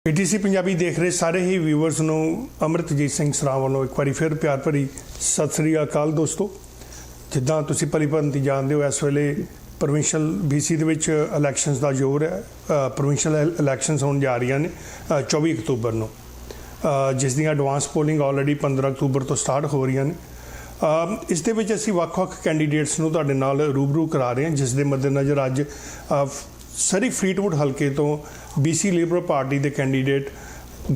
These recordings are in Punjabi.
PTC ਪੰਜਾਬੀ ਦੇਖ ਰਹੇ ਸਾਰੇ ਹੀ ਵਿਊਅਰਸ ਨੂੰ ਅਮਰਤਜੀਤ ਸਿੰਘ ਸਰਾਂ ਵੱਲੋਂ ਇੱਕ ਵਾਰੀ ਫਿਰ ਪਿਆਰ ਭਰੀ ਸਤਿ ਸ੍ਰੀ ਅਕਾਲ ਦੋਸਤੋ। ਜਿੱਦਾਂ ਤੁਸੀਂ ਭਲੀ ਭਾਂਤੀ ਜਾਣਦੇ ਹੋ, ਇਸ ਵੇਲੇ ਪ੍ਰੋਵਿੰਸ਼ੀਅਲ BC ਦੇ ਵਿੱਚ ਇਲੈਕਸ਼ਨਸ ਦਾ ਜ਼ੋਰ ਹੈ। ਪ੍ਰੋਵਿੰਸ਼ੀਅਲ ਇਲੈਕਸ਼ਨਸ ਹੋਣ ਜਾ ਰਹੀਆਂ ਨੇ 24 ਅਕਤੂਬਰ ਨੂੰ, ਜਿਸ ਦੀਆਂ ਐਡਵਾਂਸ ਪੋਲਿੰਗ ਆਲਰੇਡੀ 15 ਅਕਤੂਬਰ ਤੋਂ ਸਟਾਰਟ ਹੋ ਰਹੀਆਂ ਨੇ। ਇਸ ਦੇ ਵਿੱਚ ਅਸੀਂ ਵੱਖ-ਵੱਖ ਕੈਂਡੀਡੇਟਸ ਨੂੰ ਤੁਹਾਡੇ ਨਾਲ ਰੂਬਰੂ ਕਰਾ ਰਹੇ ਹਾਂ, ਜਿਸ ਦੇ ਮੱਦੇਨਜ਼ਰ ਅੱਜ ਸਰੀ ਫਰੀਦਕੋਟ ਹਲਕੇ ਤੋਂ BC ਲਿਬਰਲ ਪਾਰਟੀ ਦੇ ਕੈਂਡੀਡੇਟ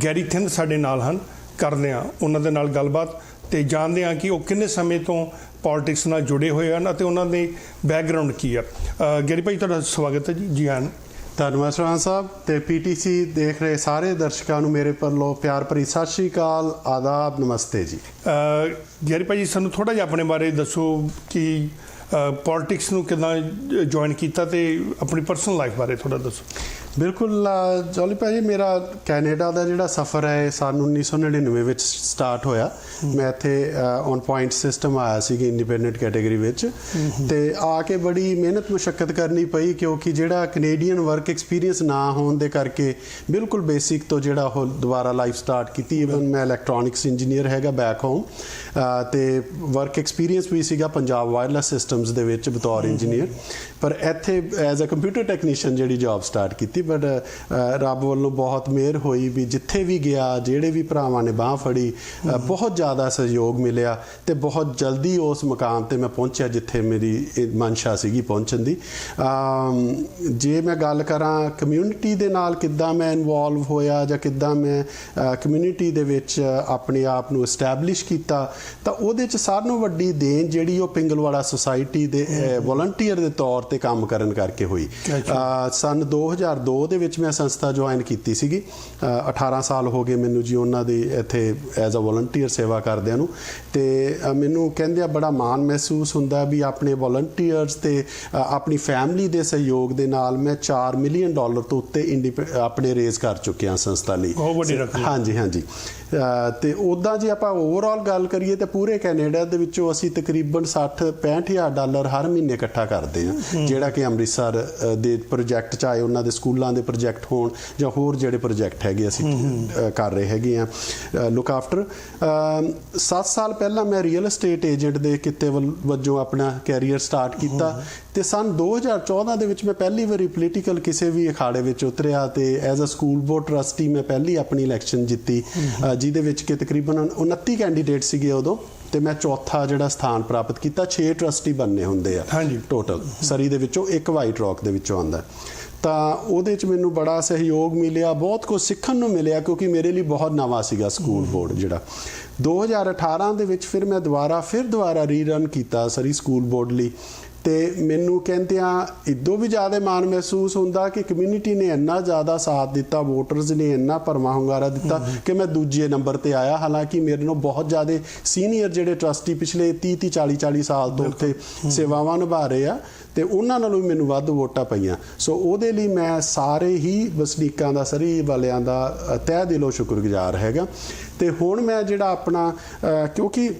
ਗੈਰੀ ਥਿੰਦ ਸਾਡੇ ਨਾਲ ਹਨ। ਕਰਦੇ ਹਾਂ ਉਹਨਾਂ ਦੇ ਨਾਲ ਗੱਲਬਾਤ ਤੇ ਜਾਣਦੇ ਹਾਂ ਕਿ ਉਹ ਕਿੰਨੇ ਸਮੇਂ ਤੋਂ ਪੋਲਿਟਿਕਸ ਨਾਲ ਜੁੜੇ ਹੋਏ ਹਨ ਅਤੇ ਉਹਨਾਂ ਦੇ ਬੈਕਗਰਾਉਂਡ ਕੀ ਆ। ਗੈਰੀ ਭਾਈ, ਤੁਹਾਡਾ ਸਵਾਗਤ ਹੈ ਜੀ। ਜੀ ਹਾਂ, ਧੰਨਵਾਦ ਸਰਵਨ ਸਾਹਿਬ ਤੇ PTC ਦੇਖ ਰਹੇ ਸਾਰੇ ਦਰਸ਼ਕਾਂ ਨੂੰ ਮੇਰੇ ਵੱਲੋਂ ਪਿਆਰ ਭਰੀ ਸਤਿ ਸ਼੍ਰੀ ਅਕਾਲ, ਆਦਾਬ, ਨਮਸਤੇ ਜੀ। ਗੈਰੀ ਭਾਈ, ਸਾਨੂੰ ਥੋੜ੍ਹਾ ਜਿਹਾ ਆਪਣੇ ਬਾਰੇ ਦੱਸੋ ਕਿ ਪੋਲਿਟਿਕਸ ਨੂੰ ਕਿੱਦਾਂ ਜੁਆਇਨ ਕੀਤਾ ਤੇ ਆਪਣੀ ਪਰਸਨਲ ਲਾਈਫ ਬਾਰੇ ਥੋੜ੍ਹਾ ਦੱਸੋ। ਬਿਲਕੁਲ ਜੋਲੀ ਭਾਜੀ, ਮੇਰਾ ਕੈਨੇਡਾ ਦਾ ਜਿਹੜਾ ਸਫ਼ਰ ਹੈ ਸੰਨ 1999 ਵਿੱਚ ਸਟਾਰਟ ਹੋਇਆ। ਮੈਂ ਇੱਥੇ ਔਨ ਪੁਆਇੰਟ ਸਿਸਟਮ ਆਇਆ ਸੀ ਇੰਡੀਪੈਂਡੈਂਟ ਕੈਟੇਗਰੀ ਵਿੱਚ, ਤੇ ਆ ਕੇ ਬੜੀ ਮਿਹਨਤ ਮੁਸ਼ੱਕਤ ਕਰਨੀ ਪਈ ਕਿਉਂਕਿ ਜਿਹੜਾ ਕੈਨੇਡੀਅਨ ਵਰਕ ਐਕਸਪੀਰੀਅੰਸ ਨਾ ਹੋਣ ਦੇ ਕਰਕੇ ਬਿਲਕੁਲ ਬੇਸਿਕ ਤੋਂ ਜਿਹੜਾ ਉਹ ਦੁਬਾਰਾ ਲਾਈਫ ਸਟਾਰਟ ਕੀਤੀ। ਈਵਨ ਮੈਂ ਇਲੈਕਟ੍ਰੋਨਿਕਸ ਇੰਜੀਨੀਅਰ ਹੈਗਾ ਬੈਕ ਹੋਮ, ਤੇ ਵਰਕ ਐਕਸਪੀਰੀਅੰਸ ਵੀ ਸੀਗਾ ਪੰਜਾਬ ਵਾਇਰਲੈਸ ਸਿਸਟਮਸ ਦੇ ਵਿੱਚ ਬਤੌਰ ਇੰਜੀਨੀਅਰ, ਪਰ ਇੱਥੇ ਐਜ਼ ਅ ਕੰਪਿਊਟਰ ਟੈਕਨੀਸ਼ੀਅਨ ਜਿਹੜੀ ਜੌਬ ਸਟਾਰਟ ਕੀਤੀ। ਬਟ ਰੱਬ ਵੱਲੋਂ ਬਹੁਤ ਮਿਹਰ ਹੋਈ ਵੀ ਜਿੱਥੇ ਵੀ ਗਿਆ, ਜਿਹੜੇ ਵੀ ਭਰਾਵਾਂ ਨੇ ਬਾਂਹ ਫੜੀ, ਬਹੁਤ ਜ਼ਿਆਦਾ ਸਹਿਯੋਗ ਮਿਲਿਆ ਤੇ ਬਹੁਤ ਜਲਦੀ ਉਸ ਮੁਕਾਮ ਤੇ ਮੈਂ ਪਹੁੰਚਿਆ ਜਿੱਥੇ ਮੇਰੀ ਮਨਸ਼ਾ ਸੀਗੀ ਪਹੁੰਚਣ ਦੀ। ਜੇ ਮੈਂ ਗੱਲ ਕਰਾਂ ਕਮਿਊਨਿਟੀ ਦੇ ਨਾਲ ਕਿੱਦਾਂ ਮੈਂ ਇਨਵੋਲਵ ਹੋਇਆ ਜਾਂ ਕਿੱਦਾਂ ਮੈਂ ਕਮਿਊਨਿਟੀ ਦੇ ਵਿੱਚ ਆਪਣੇ ਆਪ ਨੂੰ ਐਸਟੈਬਲਿਸ਼ ਕੀਤਾ, ਤਾਂ ਉਹਦੇ 'ਚ ਸਾਰਿਆਂ ਨਾਲੋਂ ਵੱਡੀ ਦੇਣ ਜਿਹੜੀ ਉਹ ਪਿੰਗਲਵਾੜਾ ਸੁਸਾਇਟੀ ਦੇ ਵੋਲੰਟੀਅਰ ਦੇ ਤੌਰ ਤੇ ਕੰਮ ਕਰਨ ਕਰਕੇ ਹੋਈ। ਸੰਨ 2002 ਦੇ ਵਿੱਚ ਮੈਂ ਸੰਸਥਾ ਜੁਆਇਨ ਕੀਤੀ ਸੀਗੀ। 18 ਸਾਲ ਹੋ ਗਏ ਮੈਨੂੰ ਜੀ ਉਹਨਾਂ ਦੀ ਇੱਥੇ ਐਜ਼ ਅ ਵੋਲੰਟੀਅਰ ਸੇਵਾ ਕਰਦਿਆਂ ਨੂੰ, ਤੇ ਮੈਨੂੰ ਕਹਿੰਦੇ ਬੜਾ ਮਾਣ ਮਹਿਸੂਸ ਹੁੰਦਾ ਵੀ ਆਪਣੇ ਵੋਲੰਟੀਅਰਸ ਤੇ ਆਪਣੀ ਫੈਮਿਲੀ ਦੇ ਸਹਿਯੋਗ ਦੇ ਨਾਲ ਮੈਂ $4 ਮਿਲੀਅਨ ਤੋਂ ਉੱਤੇ ਆਪਣੇ ਰੇਜ਼ ਕਰ ਚੁੱਕਿਆ ਸੰਸਥਾ ਲਈ। ਹਾਂਜੀ ਹਾਂਜੀ। ਤੇ ਉੱਦਾਂ ਜੇ ਆਪਾਂ ਓਵਰਆਲ ਗੱਲ ਕਰੀਏ ਤਾਂ ਪੂਰੇ ਕੈਨੇਡਾ ਦੇ ਵਿੱਚੋਂ ਅਸੀਂ ਤਕਰੀਬਨ $60-65,000 ਹਰ ਮਹੀਨੇ ਇਕੱਠਾ ਕਰਦੇ ਹਾਂ, ਜਿਹੜਾ ਕਿ ਅੰਮ੍ਰਿਤਸਰ ਦੇ ਪ੍ਰੋਜੈਕਟ ਚਾਹੇ ਉਹਨਾਂ ਦੇ ਸਕੂਲਾਂ ਦੇ ਪ੍ਰੋਜੈਕਟ ਹੋਣ ਜਾਂ ਹੋਰ ਜਿਹੜੇ ਪ੍ਰੋਜੈਕਟ ਹੈਗੇ ਅਸੀਂ ਕਰ ਰਹੇ ਹੈਗੇ ਆ ਲੁੱਕ ਆਫਟਰ। 7 ਸਾਲ ਪਹਿਲਾਂ ਮੈਂ ਰੀਅਲ estate ਏਜੰਟ ਦੇ ਕਿੱਤੇ ਵਜੋਂ ਆਪਣਾ ਕੈਰੀਅਰ ਸਟਾਰਟ ਕੀਤਾ, ਤੇ ਸੰਨ 2014 ਦੇ ਵਿੱਚ ਮੈਂ ਪਹਿਲੀ ਵਾਰੀ ਪੋਲੀਟੀਕਲ ਕਿਸੇ ਵੀ ਅਖਾੜੇ ਵਿੱਚ ਉਤਰਿਆ ਤੇ as a school board trustee ਮੈਂ ਪਹਿਲੀ ਆਪਣੀ ਇਲੈਕਸ਼ਨ ਜਿੱਤੀ, ਜਿਹਦੇ ਵਿੱਚ ਕਿ ਤਕਰੀਬਨ 29 ਕੈਂਡੀਡੇਟ ਸੀਗੇ ਉਦੋਂ, ਤੇ ਮੈਂ ਚੌਥਾ ਜਿਹੜਾ ਸਥਾਨ ਪ੍ਰਾਪਤ ਕੀਤਾ। 6 ਟਰਸਟੀ ਬਣਨੇ ਹੁੰਦੇ ਆ ਟੋਟਲ, ਸਰੀ ਦੇ ਵਿੱਚੋਂ ਇੱਕ ਵਾਈਟ ਰੌਕ ਦੇ ਵਿੱਚੋਂ ਆਉਂਦਾ। ਤਾਂ ਉਹਦੇ 'ਚ ਮੈਨੂੰ ਬੜਾ ਸਹਿਯੋਗ ਮਿਲਿਆ, ਬਹੁਤ ਕੁਝ ਸਿੱਖਣ ਨੂੰ ਮਿਲਿਆ ਕਿਉਂਕਿ ਮੇਰੇ ਲਈ ਬਹੁਤ ਨਵਾਂ ਸੀਗਾ ਸਕੂਲ ਬੋਰਡ ਜਿਹੜਾ। 2018 ਦੇ ਵਿੱਚ ਫਿਰ ਮੈਂ ਦੁਬਾਰਾ ਰੀਰਨ ਕੀਤਾ ਸਰੀ ਸਕੂਲ ਬੋਰਡ ਲਈ, ਤੇ ਮੈਨੂੰ ਕਹਿੰਦਿਆਂ ਇਦੋਂ ਵੀ ਜ਼ਿਆਦਾ ਮਾਣ ਮਹਿਸੂਸ ਹੁੰਦਾ ਕਿ ਕਮਿਊਨਿਟੀ ਨੇ ਇੰਨਾ ਜ਼ਿਆਦਾ ਸਾਥ ਦਿੱਤਾ, ਵੋਟਰਸ ਨੇ ਇੰਨਾ ਭਰਵਾਂ ਹੁੰਗਾਰਾ ਦਿੱਤਾ ਕਿ ਮੈਂ ਦੂਜੇ ਨੰਬਰ ਤੇ ਆਇਆ। ਹਾਲਾਂਕਿ ਮੇਰੇ ਨਾਲ ਬਹੁਤ ਜ਼ਿਆਦਾ ਸੀਨੀਅਰ ਜਿਹੜੇ ਟਰਸਟੀ ਪਿਛਲੇ 30-40 ਸਾਲ ਤੋਂ ਉੱਥੇ ਸੇਵਾਵਾਂ ਨਿਭਾ ਰਹੇ ਆ, ਤੇ ਉਹਨਾਂ ਨਾਲੋਂ ਵੀ ਮੈਨੂੰ ਵੱਧ ਵੋਟਾਂ ਪਈਆਂ। ਸੋ ਉਹਦੇ ਲਈ ਮੈਂ ਸਾਰੇ ਹੀ ਵਸਨੀਕਾਂ ਦਾ, ਸਰੀ ਵਾਲਿਆਂ ਦਾ ਤਹਿ ਦਿਲੋਂ ਸ਼ੁਕਰਗੁਜ਼ਾਰ ਹੈਗਾ। ਤੇ ਹੁਣ ਮੈਂ ਜਿਹੜਾ ਆਪਣਾ ਕਿਉਂਕਿ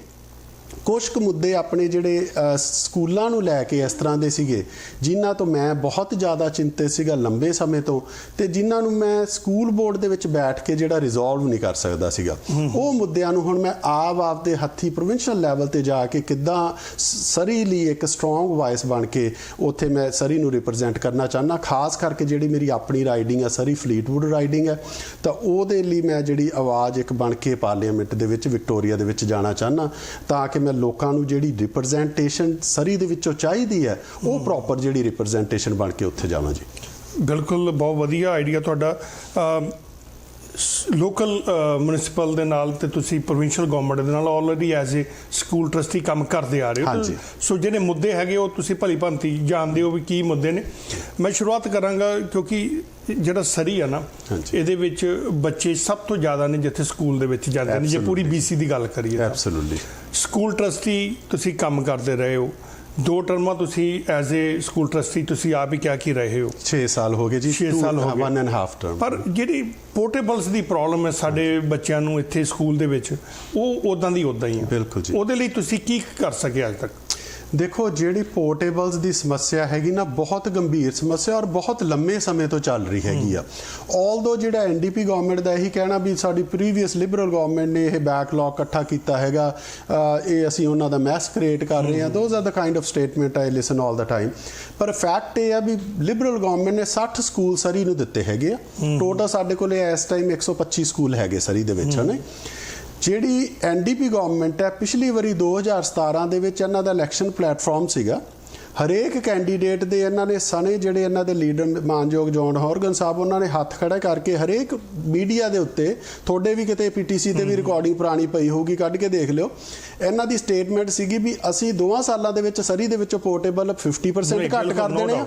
ਕੁਛ ਕੁ ਮੁੱਦੇ ਆਪਣੇ ਜਿਹੜੇ ਸਕੂਲਾਂ ਨੂੰ ਲੈ ਕੇ ਇਸ ਤਰ੍ਹਾਂ ਦੇ ਸੀਗੇ ਜਿਨ੍ਹਾਂ ਤੋਂ ਮੈਂ ਬਹੁਤ ਜ਼ਿਆਦਾ ਚਿੰਤਿਤ ਸੀਗਾ ਲੰਬੇ ਸਮੇਂ ਤੋਂ, ਤੇ ਜਿਨ੍ਹਾਂ ਨੂੰ ਮੈਂ ਸਕੂਲ ਬੋਰਡ ਦੇ ਵਿੱਚ ਬੈਠ ਕੇ ਜਿਹੜਾ ਰਿਜ਼ੋਲਵ ਨਹੀਂ ਕਰ ਸਕਦਾ ਸੀਗਾ, ਉਹ ਮੁੱਦਿਆਂ ਨੂੰ ਹੁਣ ਮੈਂ ਆਪਦੇ ਹੱਥੀਂ ਪ੍ਰੋਵਿੰਸ਼ੀਅਲ ਲੈਵਲ ਤੇ ਜਾ ਕੇ ਕਿੱਦਾਂ ਸਰੀ ਲਈ ਇੱਕ ਸਟਰੋਂਗ ਵਾਇਸ ਬਣ ਕੇ ਉੱਥੇ ਮੈਂ ਸਰੀ ਨੂੰ ਰਿਪਰੈਜ਼ੈਂਟ ਕਰਨਾ ਚਾਹੁੰਦਾ। ਖਾਸ ਕਰਕੇ ਜਿਹੜੀ ਮੇਰੀ ਆਪਣੀ ਰਾਈਡਿੰਗ ਹੈ ਸਰੀ ਫਲੀਟਵੁੱਡ ਰਾਈਡਿੰਗ ਹੈ, ਤਾਂ ਉਹਦੇ ਲਈ ਮੈਂ ਜਿਹੜੀ ਆਵਾਜ਼ ਇੱਕ ਬਣ ਕੇ ਪਾਰਲੀਮੈਂਟ ਦੇ ਵਿੱਚ ਵਿਕਟੋਰੀਆ ਦੇ ਵਿੱਚ ਜਾਣਾ ਚਾਹੁੰਦਾ, ਤਾਂ ਕਿ ਮੈਂ ਲੋਕਾਂ ਨੂੰ ਜਿਹੜੀ ਰਿਪਰੈਜ਼ੈਂਟੇਸ਼ਨ ਸਰੀ ਦੇ ਵਿੱਚੋਂ ਚਾਹੀਦੀ ਹੈ ਉਹ ਪ੍ਰੋਪਰ ਜਿਹੜੀ ਰਿਪਰੈਜ਼ੈਂਟੇਸ਼ਨ ਬਣ ਕੇ ਉੱਥੇ ਜਾਵਾਂ ਜੀ। ਬਿਲਕੁਲ, ਬਹੁਤ ਵਧੀਆ ਆਈਡੀਆ ਤੁਹਾਡਾ। ਲੋਕਲ ਮਿਊਨਿਸਪਲ ਦੇ ਨਾਲ ਤੇ ਤੁਸੀਂ ਪ੍ਰੋਵਿੰਸ਼ੀਅਲ ਗਵਰਨਮੈਂਟ ਦੇ ਨਾਲ already as a school trustee ਕੰਮ ਕਰਦੇ ਆ ਰਹੇ ਹੋ, ਸੋ ਜਿਹੜੇ ਮੁੱਦੇ ਹੈਗੇ ਉਹ ਤੁਸੀਂ ਭਲੀ ਭਾਂਤੀ ਜਾਣਦੇ ਹੋ ਵੀ ਕੀ ਮੁੱਦੇ ਨੇ। ਮੈਂ ਸ਼ੁਰੂਆਤ ਕਰਾਂਗਾ ਕਿਉਂਕਿ ਜਿਹੜਾ ਸਰੀ ਆ ਨਾ, ਇਹਦੇ ਵਿੱਚ ਬੱਚੇ ਸਭ ਤੋਂ ਜ਼ਿਆਦਾ ਨੇ ਜਿੱਥੇ ਸਕੂਲ ਦੇ ਵਿੱਚ ਜਾਂਦੇ ਨੇ। ਜੇ ਪੂਰੀ BC ਦੀ ਗੱਲ ਕਰੀਏ ਤਾਂ ਐਬਸੋਲੂਟਲੀ ਸਕੂਲ ਟਰਸਟੀ ਤੁਸੀਂ ਕੰਮ ਕਰਦੇ ਰਹੇ ਹੋ, 2 ਟਰਮਾਂ ਤੁਸੀਂ ਐਜ਼ ਏ ਸਕੂਲ ਟਰਸਟੀ ਤੁਸੀਂ ਆਪ ਹੀ ਕਿਹਾ ਕਿ ਰਹੇ ਹੋ। 6 ਸਾਲ ਹੋ ਗਏ ਜੀ, 6 ਸਾਲ ਹੋ ਗਏ, 1.5 ਟਰਮ। ਪਰ ਜਿਹੜੀ ਪੋਰਟੇਬਲਸ ਦੀ ਪ੍ਰੋਬਲਮ ਹੈ ਸਾਡੇ ਬੱਚਿਆਂ ਨੂੰ ਇੱਥੇ ਸਕੂਲ ਦੇ ਵਿੱਚ, ਉਹ ਉੱਦਾਂ ਦੀ ਉੱਦਾਂ ਹੀ ਹੈ। ਬਿਲਕੁਲ ਜੀ। ਉਹਦੇ ਲਈ ਤੁਸੀਂ ਕੀ ਕਰ ਸਕੇ ਅੱਜ ਤੱਕ? ਦੇਖੋ ਜਿਹੜੀ ਪੋਰਟੇਬਲਸ ਦੀ ਸਮੱਸਿਆ ਹੈਗੀ ਨਾ ਬਹੁਤ ਗੰਭੀਰ ਸਮੱਸਿਆ ਔਰ ਬਹੁਤ ਲੰਮੇ ਸਮੇਂ ਤੋਂ ਚੱਲ ਰਹੀ ਹੈਗੀ ਆ। ਆਲਦੋ ਜਿਹੜਾ ਐਨਡੀਪੀ ਗਵਰਨਮੈਂਟ ਦਾ ਇਹੀ ਕਹਿਣਾ ਵੀ ਸਾਡੀ ਪ੍ਰੀਵੀਅਸ ਲਿਬਰਲ ਗਵਰਨਮੈਂਟ ਨੇ ਇਹ ਬੈਕਲੌਗ ਇਕੱਠਾ ਕੀਤਾ ਹੈਗਾ, ਇਹ ਅਸੀਂ ਉਹਨਾਂ ਦਾ ਮੈਸ ਕ੍ਰੀਏਟ ਕਰ ਰਹੇ ਹਾਂ, those are the kind of statement I ਲਿਸਨ all the time. ਪਰ ਫੈਕਟ ਇਹ ਆ ਵੀ ਲਿਬਰਲ ਗਵਰਨਮੈਂਟ ਨੇ 60 ਸਕੂਲ ਸਰੀ ਨੂੰ ਦਿੱਤੇ ਹੈਗੇ ਆ। ਟੋਟਲ ਸਾਡੇ ਕੋਲ ਇਸ ਟਾਈਮ 125 ਸਕੂਲ ਹੈਗੇ ਸਰੀ ਦੇ ਵਿੱਚ ਹਨ। ਜਿਹੜੀ ਐਨਡੀਪੀ ਗਵਰਨਮੈਂਟ ਹੈ ਪਿਛਲੀ ਵਾਰੀ 2017 ਦੇ ਵਿੱਚ ਇਹਨਾਂ ਦਾ ਇਲੈਕਸ਼ਨ ਪਲੇਟਫਾਰਮ ਸੀਗਾ, ਹਰੇਕ ਕੈਂਡੀਡੇਟ ਦੇ ਇਹਨਾਂ ਨੇ ਸਣੇ ਜਿਹੜੇ ਇਹਨਾਂ ਦੇ ਲੀਡਰ ਮਾਨਯੋਗ ਜੌਨ ਹੌਰਗਨ ਸਾਹਿਬ ਉਹਨਾਂ ਨੇ ਹੱਥ ਖੜਾ ਕਰਕੇ ਹਰੇਕ ਮੀਡੀਆ ਦੇ ਉੱਤੇ, ਤੁਹਾਡੇ ਵੀ ਕਿਤੇ ਪੀਟੀਸੀ ਤੇ ਵੀ ਰਿਕਾਰਡਿੰਗ ਪੁਰਾਣੀ ਪਈ ਹੋਊਗੀ, ਕੱਢ ਕੇ ਦੇਖ ਲਿਓ, ਇਹਨਾਂ ਦੀ ਸਟੇਟਮੈਂਟ ਸੀਗੀ ਵੀ ਅਸੀਂ 2 ਸਾਲਾਂ ਦੇ ਵਿੱਚ ਸਰੀ ਦੇ ਵਿੱਚੋਂ ਪੋਰਟੇਬਲ 50% ਘੱਟ ਕਰ ਦੇਣੇ ਆ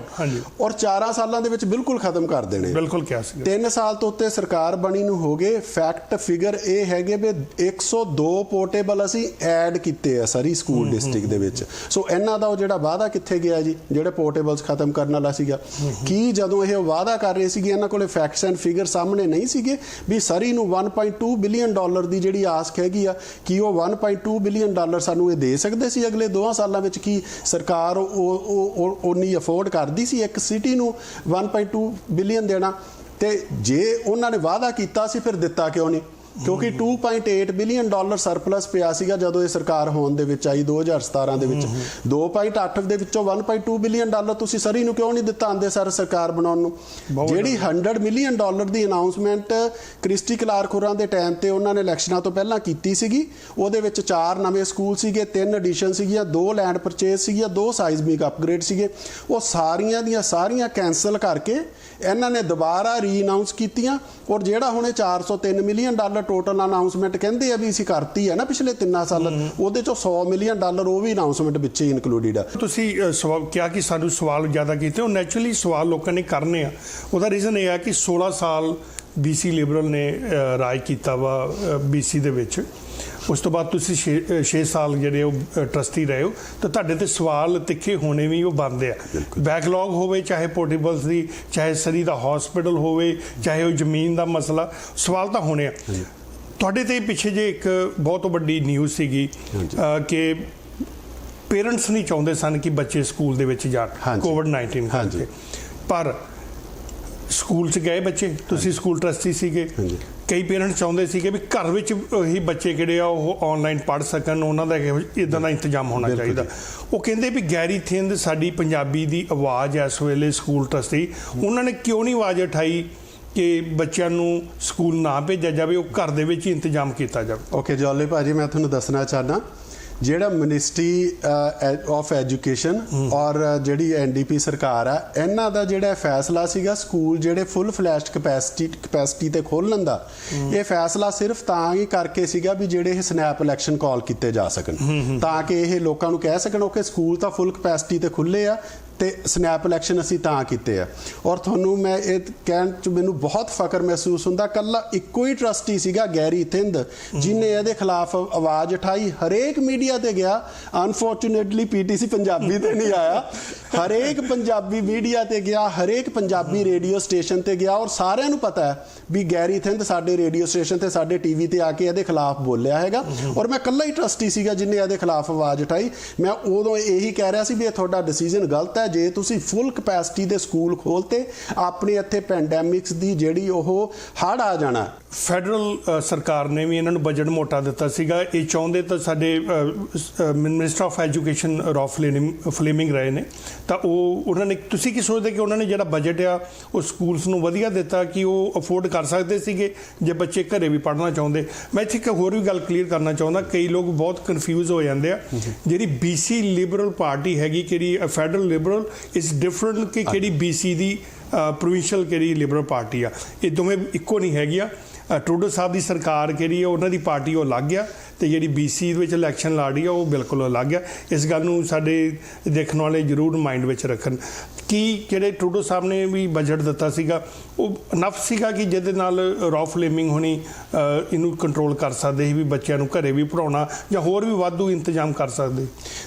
ਔਰ 4 ਸਾਲਾਂ ਦੇ ਵਿੱਚ ਬਿਲਕੁਲ ਖਤਮ ਕਰ ਦੇਣੇ। ਬਿਲਕੁਲ ਕਿਹਾ ਸੀ। 3 ਸਾਲ ਤੋਂ ਉੱਤੇ ਸਰਕਾਰ ਬਣੀ ਨੂੰ ਹੋ ਗਏ। ਫੈਕਟ ਫਿਗਰ ਇਹ ਹੈਗੇ ਵੀ 102 ਪੋਰਟੇਬਲ ਅਸੀਂ ਐਡ ਕੀਤੇ ਆ ਸਰੀ ਸਕੂਲ ਡਿਸਟ੍ਰਿਕਟ ਦੇ ਵਿੱਚ। ਸੋ ਇਹਨਾਂ ਦਾ ਉਹ ਜਿਹੜਾ ਵਾਅਦਾ ਕਿੱਥੇ ਗਿਆ ਜੀ, ਜਿਹੜੇ ਪੋਰਟੇਬਲਸ ਖਤਮ ਕਰਨ ਵਾਲਾ ਸੀਗਾ? ਕੀ ਜਦੋਂ ਇਹ ਵਾਅਦਾ ਕਰ ਰਹੇ ਸੀਗੇ ਇਹਨਾਂ ਕੋਲੇ ਫੈਕਟਸ ਐਂਡ ਫਿਗਰ ਸਾਹਮਣੇ ਨਹੀਂ ਸੀਗੇ ਵੀ ਸਰੀ ਨੂੰ 1.2 ਬਿਲੀਅਨ ਡਾਲਰ ਦੀ ਜਿਹੜੀ ਆਸਕ ਹੈਗੀ ਆ, ਕੀ ਉਹ 1.2 ਬਿਲੀਅਨ ਡਾਲਰ ਸਾਨੂੰ ਇਹ ਦੇ ਸਕਦੇ ਸੀ ਅਗਲੇ 2 ਸਾਲਾਂ ਵਿੱਚ? ਕੀ ਸਰਕਾਰ ਉਨੀ ਅਫੋਰਡ ਕਰਦੀ ਸੀ ਇੱਕ ਸਿਟੀ ਨੂੰ 1.2 ਬਿਲੀਅਨ ਦੇਣਾ? ਤੇ ਜੇ ਉਹਨਾਂ ਨੇ ਵਾਅਦਾ ਕੀਤਾ ਸੀ ਫਿਰ ਦਿੱਤਾ ਕਿਉਂ ਨਹੀਂ? ਕਿਉਂਕਿ 2.8 ਬਿਲੀਅਨ ਡਾਲਰ ਸਰਪਲਸ ਪਿਆ ਸੀਗਾ ਜਦੋਂ ਇਹ ਸਰਕਾਰ ਹੋਣ ਦੇ ਵਿੱਚ ਆਈ 2017 ਦੇ ਵਿੱਚ। 2.8 ਦੇ ਵਿੱਚੋਂ 1.2 ਬਿਲੀਅਨ ਡਾਲਰ ਤੁਸੀਂ ਸਰੀ ਨੂੰ ਕਿਉਂ ਨਹੀਂ ਦਿੱਤਾ ਆਂਦੇ ਸਰ ਸਰਕਾਰ ਬਣਾਉਣ ਨੂੰ? ਜਿਹੜੀ 100 ਮਿਲੀਅਨ ਡਾਲਰ ਦੀ ਅਨਾਉਂਸਮੈਂਟ ਕ੍ਰਿਸਟੀ ਕਲਾਰਕ ਹੋਰਾਂ ਦੇ ਟਾਈਮ ਤੇ ਉਹਨਾਂ ਨੇ ਇਲੈਕਸ਼ਨਾਂ ਤੋਂ ਪਹਿਲਾਂ ਕੀਤੀ ਸੀਗੀ, ਉਹਦੇ ਵਿੱਚ 4 ਨਵੇਂ ਸਕੂਲ ਸੀਗੇ, 3 ਐਡੀਸ਼ਨ ਸੀਗੀਆਂ, 2 ਲੈਂਡ ਪਰਚੇਸ ਸੀਗੀਆਂ, 2 ਸਾਈਜ਼ਮਿਕ ਅਪਗ੍ਰੇਡ ਸੀਗੇ, ਉਹ ਸਾਰੀਆਂ ਦੀਆਂ ਸਾਰੀਆਂ ਕੈਂਸਲ ਕਰਕੇ ਇਹਨਾਂ ਨੇ ਦੁਬਾਰਾ ਰੀ ਅਨਾਉਂਸ ਕੀਤੀਆਂ। ਔਰ ਜਿਹੜਾ ਹੁਣੇ 403 ਮਿਲੀਅਨ ਡਾਲਰ ਟੋਟਲ ਅਨਾਉਂਸਮੈਂਟ ਕਹਿੰਦੇ ਆ ਵੀ ਅਸੀਂ ਕਰਤੀ ਹੈ ਨਾ ਪਿਛਲੇ 3 ਸਾਲਾਂ, ਉਹਦੇ ਚੋਂ 100 ਮਿਲੀਅਨ ਡਾਲਰ ਉਹ ਵੀ ਅਨਾਉਂਸਮੈਂਟ ਵਿੱਚ ਹੀ ਇਨਕਲੂਡਿਡ ਆ। ਤੁਸੀਂ ਕਿਹਾ ਕਿ ਸਾਨੂੰ ਸਵਾਲ ਜ਼ਿਆਦਾ ਕੀਤੇ, ਉਹ ਨੈਚੁਰਲੀ ਸਵਾਲ ਲੋਕਾਂ ਨੇ ਕਰਨੇ ਆ। ਉਹਦਾ ਰੀਜ਼ਨ ਇਹ ਆ ਕਿ 16 ਸਾਲ BC ਲਿਬਰਲ ਨੇ ਰਾਜ ਕੀਤਾ ਵਾ BC ਦੇ ਵਿੱਚ। ਉਸ ਤੋਂ ਬਾਅਦ ਤੁਸੀਂ 6 ਸਾਲ ਜਿਹੜੇ ਉਹ ਟਰਸਟੀ ਰਹੇ ਹੋ, ਤਾਂ ਤੁਹਾਡੇ ਤੇ ਸਵਾਲ ਤਿੱਖੇ ਹੋਣੇ ਵੀ ਉਹ ਬਣਦੇ ਆ। ਬੈਕਲੌਗ ਹੋਵੇ, ਚਾਹੇ ਪੋਰਟੇਬਲਸ ਦੀ, ਚਾਹੇ ਸਰੀ ਦਾ ਹਸਪੀਟਲ ਹੋਵੇ, ਚਾਹੇ ਉਹ ਜ਼ਮੀਨ ਦਾ ਮਸਲਾ, ਸਵਾਲ ਤਾਂ ਹੋਣੇ ਆ। ਤੁਹਾਡੇ ਤੇ ਪਿੱਛੇ ਜੇ ਇੱਕ ਬਹੁਤ ਵੱਡੀ ਨਿਊਜ਼ ਸੀਗੀ ਕਿ ਪੇਰੈਂਟਸ ਨਹੀਂ ਚਾਹੁੰਦੇ ਸਨ ਕਿ ਬੱਚੇ ਸਕੂਲ ਦੇ ਵਿੱਚ ਜਾਣ COVID-19 ਕਰਕੇ, ਪਰ ਸਕੂਲ 'ਚ ਗਏ ਬੱਚੇ। ਤੁਸੀਂ ਸਕੂਲ ਟਰਸਟੀ ਸੀਗੇ। ਕਈ ਪੇਰੈਂਟਸ ਚਾਹੁੰਦੇ ਸੀਗੇ ਵੀ ਘਰ ਵਿੱਚ ਹੀ ਬੱਚੇ ਜਿਹੜੇ ਆ ਉਹ ਆਨਲਾਈਨ ਪੜ੍ਹ ਸਕਣ, ਉਹਨਾਂ ਦਾ ਇੱਦਾਂ ਦਾ ਇੰਤਜ਼ਾਮ ਹੋਣਾ ਚਾਹੀਦਾ। ਉਹ ਕਹਿੰਦੇ ਵੀ ਗੈਰੀ ਥਿੰਦ ਸਾਡੀ ਪੰਜਾਬੀ ਦੀ ਆਵਾਜ਼ ਇਸ ਵੇਲੇ ਸਕੂਲ ਟਰਸਟੀ, ਉਹਨਾਂ ਨੇ ਕਿਉਂ ਨਹੀਂ ਆਵਾਜ਼ ਉਠਾਈ ਕਿ ਬੱਚਿਆਂ ਨੂੰ ਸਕੂਲ ਨਾ ਭੇਜਿਆ ਜਾਵੇ, ਉਹ ਘਰ ਦੇ ਵਿੱਚ ਹੀ ਇੰਤਜ਼ਾਮ ਕੀਤਾ ਜਾਵੇ? ਓਕੇ ਜੌਲੇ ਭਾਜੀ, ਮੈਂ ਤੁਹਾਨੂੰ ਦੱਸਣਾ ਚਾਹੁੰਦਾ ਜਿਹੜਾ ਮਿਨਿਸਟਰੀ ਆਫ ਐਜੂਕੇਸ਼ਨ ਔਰ ਜਿਹੜੀ ਐਨਡੀਪੀ ਸਰਕਾਰ ਆ, ਇਹਨਾਂ ਦਾ ਜਿਹੜਾ ਫੈਸਲਾ ਸੀਗਾ ਸਕੂਲ ਜਿਹੜੇ ਫੁੱਲ ਫਲੈਸ਼ਡ ਕਪੈਸਿਟੀ ਤੇ ਖੋਲ੍ਹਣ ਦਾ, ਇਹ ਫੈਸਲਾ ਸਿਰਫ ਤਾਂ ਹੀ ਕਰਕੇ ਸੀਗਾ ਵੀ ਜਿਹੜੇ ਇਹ ਸਨੈਪ ਇਲੈਕਸ਼ਨ ਕਾਲ ਕੀਤੇ ਜਾ ਸਕਣ, ਤਾਂ ਕਿ ਇਹ ਲੋਕਾਂ ਨੂੰ ਕਹਿ ਸਕਣ ਕਿ ਸਕੂਲ ਤਾਂ ਫੁੱਲ ਕਪੈਸਿਟੀ ਤੇ ਖੁੱਲੇ ਆ ਤੇ ਸਨੈਪ ਇਲੈਕਸ਼ਨ ਅਸੀਂ ਤਾਂ ਕੀਤੇ ਆ। ਔਰ ਤੁਹਾਨੂੰ ਮੈਂ ਇਹ ਕਹਿਣ 'ਚ ਮੈਨੂੰ ਬਹੁਤ ਫਖਰ ਮਹਿਸੂਸ ਹੁੰਦਾ, ਕੱਲਾ ਇੱਕੋ ਹੀ ਟਰਸਟੀ ਸੀਗਾ ਗੈਰੀ ਥਿੰਦ ਜਿਹਨੇ ਇਹਦੇ ਖਿਲਾਫ ਆਵਾਜ਼ ਉਠਾਈ। ਹਰੇਕ ਮੀਡੀਆ ਤੇ ਗਿਆ, ਅਨਫੋਰਚੂਨੇਟਲੀ ਪੀਟੀਸੀ ਪੰਜਾਬੀ ਤੇ ਨਹੀਂ ਆਇਆ, ਹਰੇਕ ਪੰਜਾਬੀ ਮੀਡੀਆ ਤੇ ਗਿਆ, ਹਰੇਕ ਪੰਜਾਬੀ ਰੇਡੀਓ ਸਟੇਸ਼ਨ ਤੇ ਗਿਆ। ਔਰ ਸਾਰਿਆਂ ਨੂੰ ਪਤਾ ਹੈ ਵੀ ਗੈਰੀ ਥਿੰਦ ਸਾਡੇ ਰੇਡੀਓ ਸਟੇਸ਼ਨ ਤੇ ਸਾਡੇ TV ਤੇ ਆ ਕੇ ਇਹਦੇ ਖਿਲਾਫ ਬੋਲਿਆ ਹੈਗਾ। ਔਰ ਮੈਂ ਕੱਲਾ ਹੀ ਟਰਸਟੀ ਸੀਗਾ ਜਿਹਨੇ ਇਹਦੇ ਖਿਲਾਫ ਆਵਾਜ਼ ਉਠਾਈ। ਮੈਂ ਉਦੋਂ ਇਹੀ ਕਹਿ ਰਿਹਾ ਸੀ ਵੀ ਇਹ ਤੁਹਾਡਾ ਡਿਸੀਜਨ ਗਲਤ ਹੈ। ਜੇ ਤੁਸੀਂ ਫੁੱਲ ਕਪੈਸਿਟੀ ਦੇ ਸਕੂਲ ਖੋਲਤੇ, ਆਪਣੇ ਇੱਥੇ ਪੈਂਡੈਮਿਕਸ ਦੀ ਜਿਹੜੀ ਉਹ ਹੜ੍ਹ ਆ ਜਾਣਾ। ਫੈਡਰਲ ਸਰਕਾਰ ਨੇ ਵੀ ਇਹਨਾਂ ਨੂੰ ਬਜਟ ਮੋਟਾ ਦਿੱਤਾ ਸੀਗਾ। ਇਹ ਚਾਹੁੰਦੇ ਤਾਂ ਸਾਡੇ ਮਿਨਿਸਟਰ ਆਫ ਐਜੂਕੇਸ਼ਨ ਰੌਲਫ ਫਲੇਮਿੰਗ ਰਹੇ ਨੇ, ਤਾਂ ਉਹਨਾਂ ਨੇ, ਤੁਸੀਂ ਕੀ ਸੋਚਦੇ ਕਿ ਉਹਨਾਂ ਨੇ ਜਿਹੜਾ ਬਜਟ ਆ ਉਹ ਸਕੂਲਸ ਨੂੰ ਵਧੀਆ ਦਿੱਤਾ ਕਿ ਉਹ ਅਫੋਰਡ ਕਰ ਸਕਦੇ ਸੀਗੇ ਜੇ ਬੱਚੇ ਘਰੇ ਵੀ ਪੜ੍ਹਨਾ ਚਾਹੁੰਦੇ? ਮੈਂ ਇੱਥੇ ਇੱਕ ਹੋਰ ਵੀ ਗੱਲ ਕਲੀਅਰ ਕਰਨਾ ਚਾਹੁੰਦਾ, ਕਈ ਲੋਕ ਬਹੁਤ ਕਨਫਿਊਜ਼ ਹੋ ਜਾਂਦੇ ਆ। ਜਿਹੜੀ BC ਲਿਬਰਲ ਪਾਰਟੀ ਹੈਗੀ, ਕਿਹੜੀ ਫੈਡਰਲ ਲਿਬਰਲ ਇਜ਼ ਡਿਫਰੈਂਟ ਕਿ ਕਿਹੜੀ BC ਦੀ ਪ੍ਰੋਵਿੰਸ਼ੀਅਲ ਕਿਹੜੀ ਲਿਬਰਲ ਪਾਰਟੀ ਆ, ਇਹ ਦੋਵੇਂ ਇੱਕੋ ਨਹੀਂ ਹੈਗੀਆਂ। ਟਰੂਡੋ ਸਾਹਿਬ ਦੀ ਸਰਕਾਰ ਕਿਹੜੀ ਹੈ, ਉਹਨਾਂ ਦੀ ਪਾਰਟੀ ਉਹ ਅਲੱਗ ਆ, ਤੇ ਜਿਹੜੀ BC ਵਿੱਚ ਇਲੈਕਸ਼ਨ ਲੜ ਰਹੀ ਆ ਉਹ ਬਿਲਕੁਲ ਅਲੱਗ ਆ। ਇਸ ਗੱਲ ਨੂੰ ਸਾਡੇ ਦੇਖਣ ਵਾਲੇ ਜ਼ਰੂਰ ਮਾਈਂਡ ਵਿੱਚ ਰੱਖਣ ਕਿ ਜਿਹੜੇ ਟਰੂਡੋ ਸਾਹਿਬ ਨੇ ਵੀ ਬਜਟ ਦਿੱਤਾ ਸੀਗਾ ਉਹ ਅਨਫ ਸੀਗਾ ਕਿ ਜਿਹਦੇ ਨਾਲ ਰੌਲਫ ਫਲੇਮਿੰਗ ਹੋਣੀ ਇਹਨੂੰ ਕੰਟਰੋਲ ਕਰ ਸਕਦੇ ਸੀ, ਵੀ ਬੱਚਿਆਂ ਨੂੰ ਘਰੇ ਵੀ ਪੜ੍ਹਾਉਣਾ ਜਾਂ ਹੋਰ ਵੀ ਵਾਧੂ ਇੰਤਜ਼ਾਮ ਕਰ ਸਕਦੇ?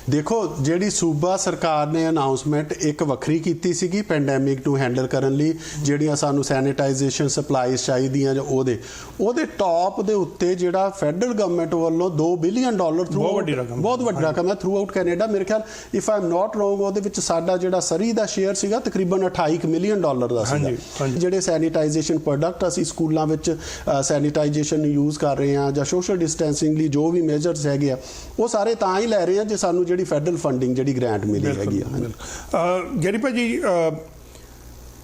ਦੇਖੋ, ਜਿਹੜੀ ਸੂਬਾ ਸਰਕਾਰ ਨੇ ਅਨਾਉਂਸਮੈਂਟ ਇੱਕ ਵੱਖਰੀ ਕੀਤੀ ਸੀਗੀ ਪੈਂਡੈਮਿਕ ਨੂੰ ਹੈਂਡਲ ਕਰਨ ਲਈ, ਜਿਹੜੀਆਂ ਸਾਨੂੰ ਸੈਨੀਟਾਈਜੇਸ਼ਨ ਸਪਲਾਈਜ਼ ਚਾਹੀਦੀਆਂ ਜਾਂ ਉਹਦੇ ਟੌਪ ਦੇ ਉੱਤੇ ਜਿਹੜਾ ਫੈਡਰਲ ਗਵਰਨਮੈਂਟ ਵੱਲੋਂ ਵੱਲੋਂ $2 ਬਿਲੀਅਨ ਬਹੁਤ ਵੱਡੀ ਰਕਮ। ਬਹੁਤ ਵੱਡੀ ਰਕਮ ਹੈ ਥਰੂ ਆਊਟ ਕੈਨੇਡਾ। ਮੇਰੇ ਖਿਆਲ if I am not wrong ਉਹਦੇ ਵਿੱਚ ਸਾਡਾ ਜਿਹੜਾ ਸਰੀ ਦਾ ਸ਼ੇਅਰ ਸੀਗਾ ਤਕਰੀਬਨ $28 ਮਿਲੀਅਨ ਦਾ ਸੀਗਾ। ਜਿਹੜੇ ਸੈਨੀਟਾਈਜੇਸ਼ਨ ਪ੍ਰੋਡਕਟ ਅਸੀਂ ਸਕੂਲਾਂ ਵਿੱਚ ਸੈਨੀਟਾਈਜੇਸ਼ਨ ਯੂਜ਼ ਕਰ ਰਹੇ ਹਾਂ ਜਾਂ ਸੋਸ਼ਲ ਡਿਸਟੈਂਸਿੰਗ ਲਈ ਜੋ ਵੀ ਮੇਜਰਸ ਹੈਗੇ ਆ ਉਹ ਸਾਰੇ ਤਾਂ ਹੀ ਲੈ ਰਹੇ ਆ ਜੇ ਸਾਨੂੰ ਜਿਹੜੀ ਫੈਡਰਲ ਫੰਡਿੰਗ ਜਿਹੜੀ ਗ੍ਰਾਂਟ ਮਿਲੀ ਹੈਗੀ ਆ। ਜਿਹੜੀ ਭਾਜੀ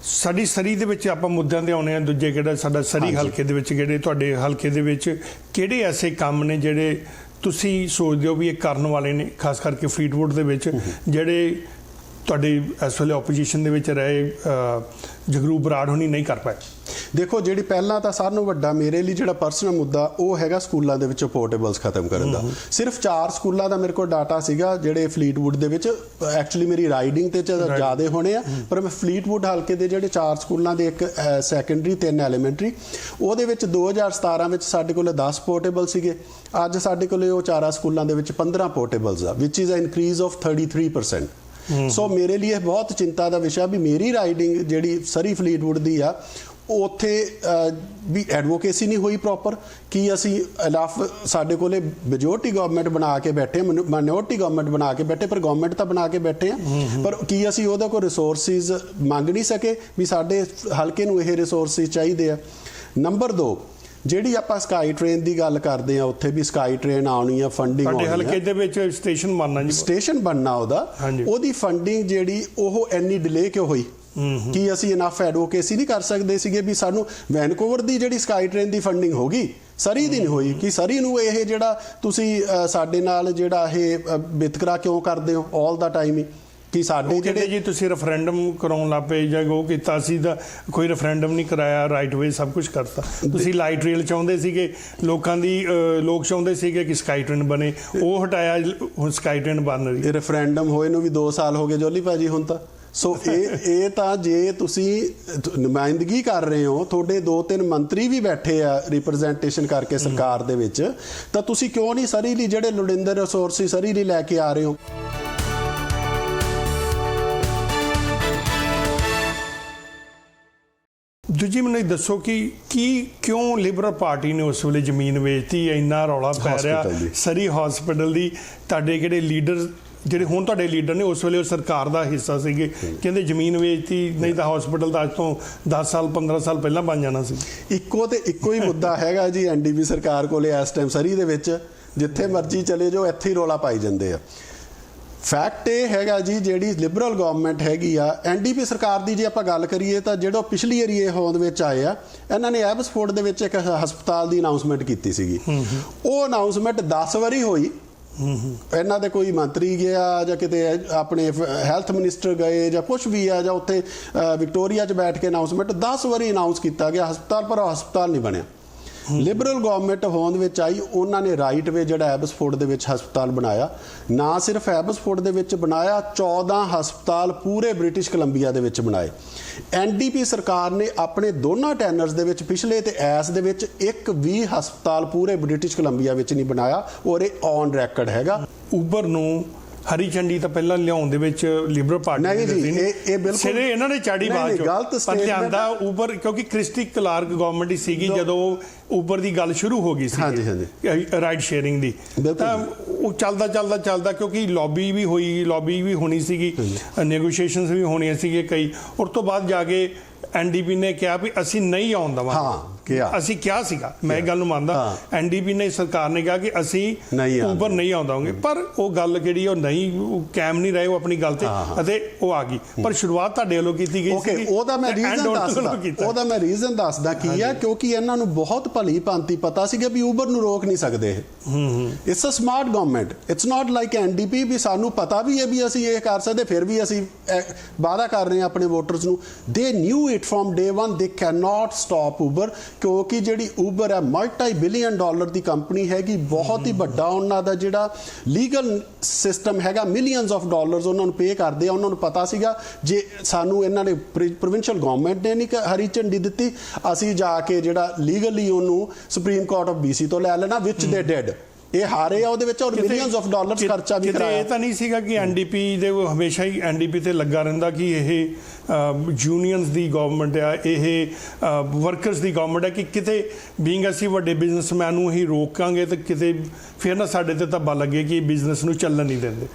ਸਾਡੀ ਸਰੀ ਦੇ ਵਿੱਚ ਆਪਾਂ ਮੁੱਦਿਆਂ ਤੇ ਆਉਂਦੇ ਹਾਂ। ਦੂਜੇ ਕਿਹੜਾ ਸਾਡਾ ਸਰੀ ਹਲਕੇ ਦੇ ਵਿੱਚ ਕਿਹੜੇ ਤੁਹਾਡੇ ਹਲਕੇ ਦੇ ਵਿੱਚ ਕਿਹੜੇ ਐਸੇ ਕੰਮ ਨੇ ਜਿਹੜੇ ਤੁਸੀਂ ਸੋਚਦੇ ਹੋ ਵੀ ਇਹ ਕਰਨ ਵਾਲੇ ਨੇ, ਖਾਸ ਕਰਕੇ ਫਰੀਦਕੋਟ ਦੇ ਵਿੱਚ ਜਿਹੜੇ ਤੁਹਾਡੇ ਇਸ ਵੇਲੇ ਆਪੋਜੀਸ਼ਨ ਦੇ ਵਿੱਚ ਰਹੇ ਜਗਰੂਪ ਬਰਾੜ ਹੋਣੀ ਨਹੀਂ ਕਰ ਪਾਏ? ਦੇਖੋ ਜਿਹੜੀ ਪਹਿਲਾਂ ਤਾਂ ਸਾਰਿਆਂ ਨੂੰ ਵੱਡਾ ਮੇਰੇ ਲਈ ਜਿਹੜਾ ਪਰਸਨਲ ਮੁੱਦਾ ਉਹ ਹੈਗਾ ਸਕੂਲਾਂ ਦੇ ਵਿੱਚੋਂ ਪੋਰਟੇਬਲਸ ਖਤਮ ਕਰਨ ਦਾ। ਸਿਰਫ 4 ਸਕੂਲਾਂ ਦਾ ਮੇਰੇ ਕੋਲ ਡਾਟਾ ਸੀਗਾ ਜਿਹੜੇ ਫਲੀਟਵੁੱਡ ਦੇ ਵਿੱਚ, ਐਕਚੁਅਲੀ ਮੇਰੀ ਰਾਈਡਿੰਗ ਤੇ ਜ਼ਿਆਦਾ ਹੋਣੇ ਆ, ਪਰ ਮੈਂ ਫਲੀਟਵੁੱਡ ਹਲਕੇ ਦੇ ਜਿਹੜੇ 4 ਸਕੂਲਾਂ ਦੇ, ਇੱਕ ਸੈਕੰਡਰੀ 3 ਐਲੀਮੈਂਟਰੀ, ਉਹਦੇ ਵਿੱਚ 2017 ਵਿੱਚ ਸਾਡੇ ਕੋਲ 10 ਪੋਰਟੇਬਲ ਸੀਗੇ। ਅੱਜ ਸਾਡੇ ਕੋਲ ਉਹ 4 ਸਕੂਲਾਂ ਦੇ ਵਿੱਚ 15 ਪੋਰਟੇਬਲਸ ਆ, ਵਿਚ ਇਜ਼ ਅ ਇਨਕਰੀਜ਼ ਆਫ 33%। ਸੋ ਮੇਰੇ ਲਈ ਇਹ ਬਹੁਤ ਚਿੰਤਾ ਦਾ ਵਿਸ਼ਾ ਵੀ ਮੇਰੀ ਰਾਈਡਿੰਗ ਜਿਹੜੀ ਸਰੀ ਫਲੀਟਵੁੱਡ ਦੀ ਆ ਉੱਥੇ ਵੀ ਐਡਵੋਕੇਸੀ ਨਹੀਂ ਹੋਈ ਪ੍ਰੋਪਰ ਕਿ ਅਸੀਂ ਇਨਫ ਸਾਡੇ ਕੋਲੇ ਮੈਜੋਰਟੀ ਗਵਰਨਮੈਂਟ ਬਣਾ ਕੇ ਬੈਠੇ, ਮਾਈਨੋਰਟੀ ਗਵਰਨਮੈਂਟ ਬਣਾ ਕੇ ਬੈਠੇ, ਪਰ ਗਵਰਨਮੈਂਟ ਤਾਂ ਬਣਾ ਕੇ ਬੈਠੇ ਆ, ਪਰ ਕੀ ਅਸੀਂ ਉਹਦੇ ਕੋਲ ਰਿਸੋਰਸਿਸ ਮੰਗ ਨਹੀਂ ਸਕੇ ਵੀ ਸਾਡੇ ਹਲਕੇ ਨੂੰ ਇਹ ਰਿਸੋਰਸਿਸ ਚਾਹੀਦੇ ਆ। ਨੰਬਰ 2, ਜਿਹੜੀ ਆਪਾਂ ਸਕਾਈ ਟ੍ਰੇਨ ਦੀ ਗੱਲ ਕਰਦੇ ਆ, ਉੱਥੇ ਵੀ ਸਕਾਈ ਟ੍ਰੇਨ ਆਉਣੀ ਆ, ਫੰਡਿੰਗ ਆਉਣੀ ਆ। ਤੁਹਾਡੇ ਹਲਕੇ ਦੇ ਵਿੱਚ ਸਟੇਸ਼ਨ ਬਣਨਾ ਜੀ, ਸਟੇਸ਼ਨ ਬਣਨਾ ਉਹਦੀ ਫੰਡਿੰਗ ਜਿਹੜੀ ਉਹ ਇੰਨੀ ਡਿਲੇ ਕਿਉਂ ਹੋਈ? ਕਿ ਅਸੀਂ ਇਨਫ ਐਡਵੋਕੇਸੀ ਨਹੀਂ ਕਰ ਸਕਦੇ ਸੀਗੇ ਵੀ ਸਾਨੂੰ ਵੈਨਕੂਵਰ ਦੀ ਜਿਹੜੀ ਸਕਾਈ ਟ੍ਰੇਨ ਦੀ ਫੰਡਿੰਗ ਹੋ ਗਈ, ਸਰੀ ਦੀ ਨਹੀਂ ਹੋਈ। ਕਿ ਸਰੀ ਨੂੰ ਇਹ ਜਿਹੜਾ ਤੁਸੀਂ ਸਾਡੇ ਨਾਲ ਜਿਹੜਾ ਇਹ ਵਿਤਕਰਾ ਕਿਉਂ ਕਰਦੇ ਹੋ ਆਲ ਦਾ ਟਾਈਮ ਹੀ? ਕਿ ਸਾਡੇ ਜਿਹੜੇ ਜੀ ਤੁਸੀਂ ਰੈਫਰੈਂਡਮ ਕਰਾਉਣ ਲੱਗ ਪਏ ਜਾਂ ਉਹ ਕੀਤਾ ਸੀ ਤਾਂ ਕੋਈ ਰੈਫਰੈਂਡਮ ਨਹੀਂ ਕਰਾਇਆ, ਰਾਈਟ ਵੇ ਸਭ ਕੁਝ ਕਰਤਾ। ਤੁਸੀਂ ਲਾਈਟ ਰੇਲ ਚਾਹੁੰਦੇ ਸੀਗੇ, ਲੋਕ ਚਾਹੁੰਦੇ ਸੀਗੇ ਕਿ ਸਕਾਈ ਟ੍ਰੇਨ ਬਣੇ, ਉਹ ਹਟਾਇਆ, ਹੁਣ ਸਕਾਈ ਟ੍ਰੇਨ ਬਣ ਰਹੀ। ਰੈਫਰੈਂਡਮ ਹੋਏ ਨੂੰ ਵੀ 2 ਸਾਲ ਹੋ ਗਏ ਜੋਲੀ ਭਾਜੀ ਹੁਣ ਤਾਂ। ਸੋ ਇਹ ਤਾਂ ਜੇ ਤੁਸੀਂ ਨੁਮਾਇੰਦਗੀ ਕਰ ਰਹੇ ਹੋ, ਤੁਹਾਡੇ 2-3 ਮੰਤਰੀ ਵੀ ਬੈਠੇ ਆ ਰਿਪਰੈਜ਼ੈਂਟੇਸ਼ਨ ਕਰਕੇ ਸਰਕਾਰ ਦੇ ਵਿੱਚ, ਤਾਂ ਤੁਸੀਂ ਕਿਉਂ ਨਹੀਂ ਸਰੀ ਲਈ ਜਿਹੜੇ ਲੋੜੀਂਦੇ ਰਿਸੋਰਸਿਸ ਸਰੀ ਲਈ ਲੈ ਕੇ ਆ ਰਹੇ ਹੋ? ਦੂਜੀ ਮੈਨੂੰ ਦੱਸੋ ਕਿ ਕਿਉਂ ਲਿਬਰਲ ਪਾਰਟੀ ਨੇ ਉਸ ਵੇਲੇ ਜ਼ਮੀਨ ਵੇਚਤੀ? ਇੰਨਾ ਰੌਲਾ ਪੈ ਰਿਹਾ ਸਰੀ ਹਸਪੀਟਲ ਦੀ। ਤੁਹਾਡੇ ਕਿਹੜੇ ਲੀਡਰ, ਜਿਹੜੇ ਹੁਣ ਤੁਹਾਡੇ ਲੀਡਰ ਨੇ, ਉਸ ਵੇਲੇ ਉਹ ਸਰਕਾਰ ਦਾ ਹਿੱਸਾ ਸੀਗੇ, ਕਹਿੰਦੇ ਜ਼ਮੀਨ ਵੇਚਤੀ, ਨਹੀਂ ਤਾਂ ਹਸਪੀਟਲ ਦਾ ਅੱਜ ਤੋਂ 10 ਸਾਲ 15 ਸਾਲ ਪਹਿਲਾਂ ਬਣ ਜਾਣਾ ਸੀ। ਇੱਕੋ ਹੀ ਮੁੱਦਾ ਹੈਗਾ ਜੀ ਐਨਡੀਪੀ ਸਰਕਾਰ ਕੋਲੇ ਇਸ ਟਾਈਮ ਸਰੀ ਦੇ ਵਿੱਚ। ਜਿੱਥੇ ਮਰਜ਼ੀ ਚਲੇ ਜਾਓ ਇੱਥੇ ਹੀ ਰੌਲਾ ਪਾਈ ਜਾਂਦੇ ਆ। ਫੈਕਟ ਇਹ ਹੈਗਾ ਜੀ ਜਿਹੜੀ ਲਿਬਰਲ ਗਵਰਨਮੈਟ ਹੈਗੀ ਆ, ਐਨਡੀਪੀ ਸਰਕਾਰ ਦੀ ਜੇ ਆਪਾਂ ਗੱਲ ਕਰੀਏ ਤਾਂ ਜਿਹੜਾ ਪਿਛਲੀ ਏਰੀ ਇਹ ਹੋਂਦ ਵਿੱਚ ਆਏ ਆ, ਇਹਨਾਂ ਨੇ ਐਬਸਫੋਰਡ ਦੇ ਵਿੱਚ ਇੱਕ ਹਸਪਤਾਲ ਦੀ ਅਨਾਉਂਸਮੈਂਟ ਕੀਤੀ ਸੀਗੀ। ਉਹ ਅਨਾਉਂਸਮੈਂਟ 10 ਵਾਰੀ ਹੋਈ। ਇਹਨਾਂ ਦੇ ਕੋਈ ਮੰਤਰੀ ਗਿਆ ਜਾਂ ਕਿਤੇ ਆਪਣੇ ਹੈਲਥ ਮਿਨਿਸਟਰ ਗਏ ਜਾਂ ਕੁਝ ਵੀ ਆ, ਜਾਂ ਉੱਥੇ ਵਿਕਟੋਰੀਆ 'ਚ ਬੈਠ ਕੇ ਅਨਾਉਂਸਮੈਂਟ 10 ਵਾਰੀ ਅਨਾਉਂਸ ਕੀਤਾ ਗਿਆ ਹਸਪਤਾਲ, ਪਰ ਉਹ ਹਸਪਤਾਲ ਨਹੀਂ ਬਣਿਆ। ਲਿਬਰਲ ਗਵਰਨਮੈਂਟ ਹੋਂਦ ਵਿੱਚ ਆਈ, ਉਹਨਾਂ ਨੇ ਰਾਈਟ ਵੇ ਜਿਹੜਾ ਐਬਸਫੋਰਡ ਦੇ ਵਿੱਚ ਹਸਪਤਾਲ ਬਣਾਇਆ। ਨਾ ਸਿਰਫ ਐਬਸਫੋਰਡ ਦੇ ਵਿੱਚ ਬਣਾਇਆ, 14 ਹਸਪਤਾਲ ਪੂਰੇ ਬ੍ਰਿਟਿਸ਼ ਕੋਲੰਬੀਆ ਦੇ ਵਿੱਚ ਬਣਾਏ। ਐਨਡੀਪੀ ਸਰਕਾਰ ਨੇ ਆਪਣੇ ਦੋਨਾਂ ਟੈਨਰਸ ਦੇ ਵਿੱਚ, ਪਿਛਲੇ ਤੇ ਐਸ ਦੇ ਵਿੱਚ, ਇੱਕ ਵੀ ਹਸਪਤਾਲ ਪੂਰੇ ਬ੍ਰਿਟਿਸ਼ ਕੋਲੰਬੀਆ ਵਿੱਚ ਨਹੀਂ ਬਣਾਇਆ, ਔਰ ਇਹ ਔਨ ਰੈਕਡ ਹੈਗਾ। ਉਬਰ ਨੂੰ ਹਰੀ ਝੰਡੀ ਤਾਂ ਪਹਿਲਾਂ ਲਿਆਉਣ ਦੇ ਵਿੱਚ ਲਿਬਰਲ ਪਾਰਟੀ ਨੇ ਦਿੱਤੀ ਨਹੀਂ, ਇਹ ਬਿਲਕੁਲ ਸਿਰੇ ਇਹਨਾਂ ਨੇ ਚਾੜੀ ਬਾਅਦ ਚੋਂ ਪਰ ਲਿਆਂਦਾ ਉਬਰ, ਕਿਉਂਕਿ ਕ੍ਰਿਸਟੀ ਕਲਾਰਕ ਗਵਰਨਮੈਂਟ ਹੀ ਸੀਗੀ ਜਦੋਂ ਉਬਰ ਦੀ ਗੱਲ ਸ਼ੁਰੂ ਹੋ ਗਈ ਸੀ ਰਾਈਡ ਸ਼ੇਅਰਿੰਗ ਦੀ। ਤਾਂ ਉਹ ਚੱਲਦਾ ਕਿਉਂਕਿ ਲੌਬੀ ਵੀ ਹੋਣੀ ਸੀਗੀ, ਨੈਗੋਸ਼ੀਏਸ਼ਨਸ ਵੀ ਹੋਣੀਆਂ ਸੀਗੀਆਂ ਕਈ। ਉਸ ਤੋਂ ਬਾਅਦ ਜਾ ਕੇ ਐਨਡੀਪੀ ਨੇ ਕਿਹਾ ਵੀ ਅਸੀਂ ਨਹੀਂ ਆਉਣ ਦੇਵਾਂਗੇ। ਅਸੀਂ ਕਿਹਾ ਸੀਗਾ, ਮੈਂ ਇਹ ਗੱਲ ਨੂੰ ਮੰਨਦਾ, ਐਨਡੀਪੀ ਨੇ, ਸਰਕਾਰ ਨੇ ਕਿਹਾ ਕਿ ਅਸੀਂ ਉਬਰ ਨਹੀਂ ਆਉਂਦਾਂਗੇ, ਪਰ ਉਹ ਗੱਲ ਜਿਹੜੀ ਉਹ ਨਹੀਂ ਕਾਇਮ ਨਹੀਂ ਰਹੇ ਉਹ ਆਪਣੀ ਗੱਲ ਤੇ, ਅਤੇ ਉਹ ਆ ਗਈ। ਪਰ ਸ਼ੁਰੂਆਤ ਤੁਹਾਡੇ ਵੱਲੋਂ ਕੀਤੀ ਗਈ ਸੀ। ਉਹਦਾ ਮੈਂ ਰੀਜ਼ਨ ਦੱਸਦਾ ਕੀ ਆ, ਕਿਉਂਕਿ ਇਹਨਾਂ ਨੂੰ ਬਹੁਤ ਭਲੀ ਭਾਂਤੀ ਪਤਾ ਸੀਗਾ ਵੀ ਉਬਰ ਨੂੰ ਰੋਕ ਨਹੀਂ ਸਕਦੇ ਇਹ। It's a smart government, it's not like NDP ਵੀ ਸਾਨੂੰ ਪਤਾ ਵੀ ਹੈ ਵੀ ਅਸੀਂ ਇਹ ਕਰ ਸਕਦੇ, ਫਿਰ ਵੀ ਅਸੀਂ ਵਾਅਦਾ ਕਰ ਰਹੇ ਹਾਂ ਆਪਣੇ ਵੋਟਰਸ ਨੂੰ। ਦੇ new it from day 1, they can not stop Uber, ਕਿਉਂਕਿ ਜਿਹੜੀ ਉਬਰ ਹੈ multi-billion dollar ਦੀ ਕੰਪਨੀ ਹੈਗੀ, ਬਹੁਤ ਹੀ ਵੱਡਾ ਉਹਨਾਂ ਦਾ ਜਿਹੜਾ ਲੀਗਲ ਸਿਸਟਮ ਹੈਗਾ, ਮਿਲੀਅਨਸ ਆਫ ਡਾਲਰਸ ਉਹਨਾਂ ਨੂੰ ਪੇ ਕਰਦੇ ਆ। ਉਹਨਾਂ ਨੂੰ ਪਤਾ ਸੀਗਾ ਜੇ ਸਾਨੂੰ ਇਹਨਾਂ ਨੇ ਪ੍ਰੋਵਿੰਸ਼ੀਅਲ ਗਵਰਨਮੈਂਟ ਨੇ ਨਹੀਂ ਹਰੀ ਝੰਡੀ ਦਿੱਤੀ, ਅਸੀਂ ਜਾ ਕੇ ਜਿਹੜਾ ਲੀਗਲੀ ਉਹਨੂੰ ਸੁਪਰੀਮ ਕੋਰਟ ਆਫ BC ਤੋਂ ਲੈ ਲੈਣਾ, ਵਿਚ ਦੇ ਡੈਡ। ਇਹ ਹਾਰੇ ਆ ਉਹਦੇ ਵਿੱਚ, ਔਰ ਮਿਲੀਅਨਸ ਆਫ ਡਾਲਰਸ ਖਰਚਾ ਵੀ ਕਰਾਇਆ। ਇਹ ਤਾਂ ਨਹੀਂ ਸੀਗਾ ਕਿ ਐਨਡੀਪੀ ਦੇ ਹਮੇਸ਼ਾ ਹੀ ਐਨਡੀਪੀ ਤੇ ਲੱਗਾ ਰਹਿੰਦਾ ਕਿ ਇਹ ਯੂਨੀਅਨਸ ਦੀ ਗਵਰਨਮੈਂਟ ਆ, ਇਹ ਵਰਕਰਸ ਦੀ ਗਵਰਨਮੈਂਟ ਹੈ ਕਿ ਕਿਤੇ ਬੀਇੰਗ ਅਸੀਂ ਵੱਡੇ ਬਿਜ਼ਨਸਮੈਨ ਨੂੰ ਹੀ ਰੋਕਾਂਗੇ ਤੇ ਕਿਤੇ ਫਿਰ ਨਾ ਸਾਡੇ ਤੇ ਧੱਬਾ ਲੱਗੇ ਕਿ ਬਿਜ਼ਨਸ ਨੂੰ ਚੱਲਣ ਨਹੀਂ ਦਿੰਦੇ।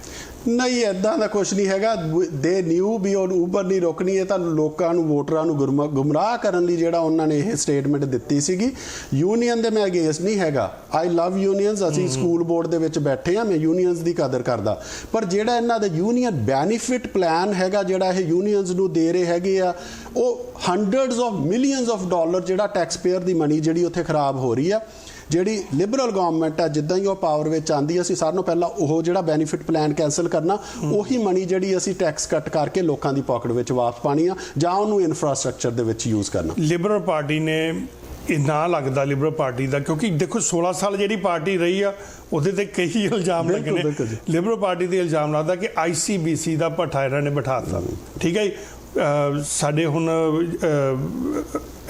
ਨਹੀਂ, ਇਦਾਂ ਦਾ ਕੁਝ ਨਹੀਂ ਹੈਗਾ। ਦੇ ਨਿਊ ਵੀ ਉਹ ਉਬਰ ਨਹੀਂ ਰੋਕਣੀ, ਇਹ ਤਾਂ ਲੋਕਾਂ ਨੂੰ, ਵੋਟਰਾਂ ਨੂੰ ਗੁੰਮਰਾਹ ਕਰਨ ਲਈ ਜਿਹੜਾ ਉਹਨਾਂ ਨੇ ਇਹ ਸਟੇਟਮੈਂਟ ਦਿੱਤੀ ਸੀਗੀ। ਯੂਨੀਅਨ ਦੇ ਮੈਂ ਅਗੇਂਸਟ ਨਹੀਂ ਹੈਗਾ, ਆਈ ਲਵ ਯੂਨੀਅਨਸ। ਅਸੀਂ ਸਕੂਲ ਬੋਰਡ ਦੇ ਵਿੱਚ ਬੈਠੇ ਆ, ਮੈਂ ਯੂਨੀਅਨਸ ਦੀ ਕਦਰ ਕਰਦਾ, ਪਰ ਜਿਹੜਾ ਇਹਨਾਂ ਦਾ ਯੂਨੀਅਨ ਬੈਨੀਫਿਟ ਪਲਾਨ ਹੈਗਾ ਜਿਹੜਾ ਇਹ ਯੂਨੀਅਨਸ ਨੂੰ ਦੇ ਰਹੇ ਹੈਗੇ ਆ, ਉਹ hundreds of millions of dollar ਜਿਹੜਾ ਟੈਕਸ ਪੇਅਰ ਦੀ ਮਨੀ ਜਿਹੜੀ ਉੱਥੇ ਖਰਾਬ ਹੋ ਰਹੀ ਆ। ਜਿਹੜੀ ਲਿਬਰਲ ਗਵਰਨਮੈਂਟ ਆ, ਜਿੱਦਾਂ ਹੀ ਉਹ ਪਾਵਰ ਵਿੱਚ ਆਉਂਦੀ, ਅਸੀਂ ਸਾਰਿਆਂ ਨੂੰ ਪਹਿਲਾਂ ਉਹ ਜਿਹੜਾ ਬੈਨੀਫਿਟ ਪਲਾਨ ਕੈਂਸਲ ਕਰਨਾ, ਉਹੀ ਮਨੀ ਜਿਹੜੀ ਅਸੀਂ ਟੈਕਸ ਕੱਟ ਕਰਕੇ ਲੋਕਾਂ ਦੀ ਪਾਕਟ ਵਿੱਚ ਵਾਪਸ ਪਾਣੀ ਆ, ਜਾਂ ਉਹਨੂੰ ਇਨਫਰਾਸਟ੍ਰਕਚਰ ਦੇ ਵਿੱਚ ਯੂਜ਼ ਕਰਨਾ। ਲਿਬਰਲ ਪਾਰਟੀ ਨੇ ਇਹ ਨਾ ਲੱਗਦਾ ਲਿਬਰਲ ਪਾਰਟੀ ਦਾ, ਕਿਉਂਕਿ ਦੇਖੋ 16 ਸਾਲ ਜਿਹੜੀ ਪਾਰਟੀ ਰਹੀ ਆ ਉਹਦੇ ਤੇ ਕਈ ਇਲਜ਼ਾਮ ਲੱਗੇ ਨੇ। ਲਿਬਰਲ ਪਾਰਟੀ ਦੇ ਇਲਜ਼ਾਮ ਲੱਗਦਾ ਕਿ ICBC ਦਾ ਭੱਠਾ ਇਹਨਾਂ ਨੇ ਬਿਠਾ ਦਿੱਤਾ। ਠੀਕ ਹੈ ਜੀ, ਸਾਡੇ ਹੁਣ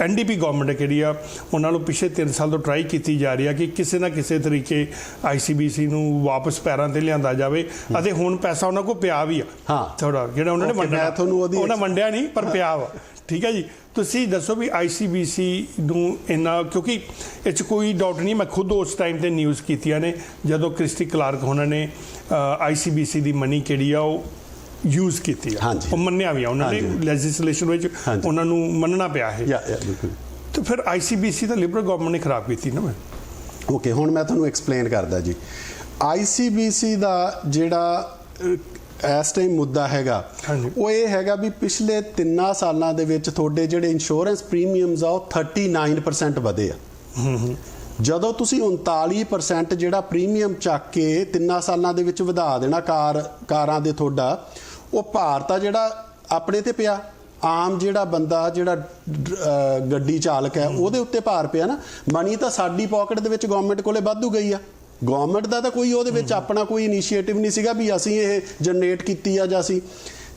NDP ਗਵਰਨਮੈਂਟ ਜਿਹੜੀ ਆ ਉਹਨਾਂ ਨੂੰ ਪਿਛਲੇ 3 ਸਾਲ ਤੋਂ ਟਰਾਈ ਕੀਤੀ ਜਾ ਰਹੀ ਆ ਕਿ ਕਿਸੇ ਨਾ ਕਿਸੇ ਤਰੀਕੇ ICBC ਨੂੰ ਵਾਪਸ ਪੈਰਾਂ ਤੇ ਲਿਆਂਦਾ ਜਾਵੇ, ਅਤੇ ਹੁਣ ਪੈਸਾ ਉਹਨਾਂ ਕੋਲ ਪਿਆ ਵੀ ਆ ਥੋੜਾ, ਜਿਹੜਾ ਉਹਨਾਂ ਨੇ ਵੰਡਿਆ, ਉਹਨਾਂ ਵੰਡਿਆ ਨਹੀਂ ਪਰ ਪਿਆ ਵਾ। ਠੀਕ ਹੈ ਜੀ, ਤੁਸੀਂ ਦੱਸੋ ਵੀ ICBC ਨੂੰ ਇੰਨਾ, ਕਿਉਂਕਿ ਇਹ 'ਚ ਕੋਈ ਡਾਊਟ ਨਹੀਂ, ਮੈਂ ਖੁਦ ਉਸ ਟਾਈਮ ਤੇ ਨਿਊਜ਼ ਕੀਤੀਆਂ ਨੇ ਜਦੋਂ ਕ੍ਰਿਸਟੀ ਕਲਾਰਕ ਉਹਨਾਂ ਨੇ ICBC ਦੀ ਮਨੀ ਕਿਹੜੀ ਆ ਉਹ ਯੂਜ਼ ਕੀਤੀ ਆ, ਉਹ ਮੰਨਿਆ ਵੀ ਆ ਉਹਨਾਂ ਨੇ ਲੈਜਿਸਲੇਸ਼ਨ ਵਿੱਚ, ਉਹਨਾਂ ਨੂੰ ਮੰਨਣਾ ਪਿਆ ਹੈ। ਤੇ ਫਿਰ ICBC ਤਾਂ ਲਿਬਰਲ ਗਵਰਨਮੈਂਟ ਨੇ ਖਰਾਬ ਕੀਤੀ ਨਾ। ਮੈਂ ਓਕੇ, ਹੁਣ ਮੈਂ ਤੁਹਾਨੂੰ ਐਕਸਪਲੇਨ ਕਰਦਾ ਜੀ। ICBC ਦਾ ਜਿਹੜਾ ਇਸ ਟਾਈਮ ਮੁੱਦਾ ਹੈਗਾ ਉਹ ਇਹ ਹੈਗਾ ਵੀ ਪਿਛਲੇ 3 ਸਾਲਾਂ ਦੇ ਵਿੱਚ ਤੁਹਾਡੇ ਜਿਹੜੇ ਇੰਸ਼ੋਰੈਂਸ ਪ੍ਰੀਮੀਅਮਸ ਆ ਉਹ 39% ਵਧੇ ਆ। ਜਦੋਂ ਤੁਸੀਂ 39% ਜਿਹੜਾ ਪ੍ਰੀਮੀਅਮ ਚੱਕ ਕੇ 3 ਸਾਲਾਂ ਦੇ ਵਿੱਚ ਵਧਾ ਦੇਣਾ ਕਾਰਾਂ ਦੇ, ਤੁਹਾਡਾ ਉਹ ਭਾਰ ਤਾਂ ਜਿਹੜਾ ਆਪਣੇ ਤੇ ਪਿਆ, ਆਮ ਜਿਹੜਾ ਬੰਦਾ, ਜਿਹੜਾ ਗੱਡੀ ਚਾਲਕ ਹੈ, ਉਹਦੇ ਉੱਤੇ ਭਾਰ ਪਿਆ ਨਾ। ਮਨੀ ਤਾਂ ਸਾਡੀ ਪਾਕਟ ਦੇ ਵਿੱਚ ਗਵਰਨਮੈਂਟ ਕੋਲੇ ਵਾਧੂ ਗਈ ਆ। ਗਵਰਨਮੈਂਟ ਦਾ ਤਾਂ ਕੋਈ ਉਹਦੇ ਵਿੱਚ ਆਪਣਾ ਕੋਈ ਇਨੀਸ਼ੀਏਟਿਵ ਨਹੀਂ ਸੀਗਾ ਵੀ ਅਸੀਂ ਇਹ ਜਨਰੇਟ ਕੀਤੀ ਆ, ਜਾਂ ਅਸੀਂ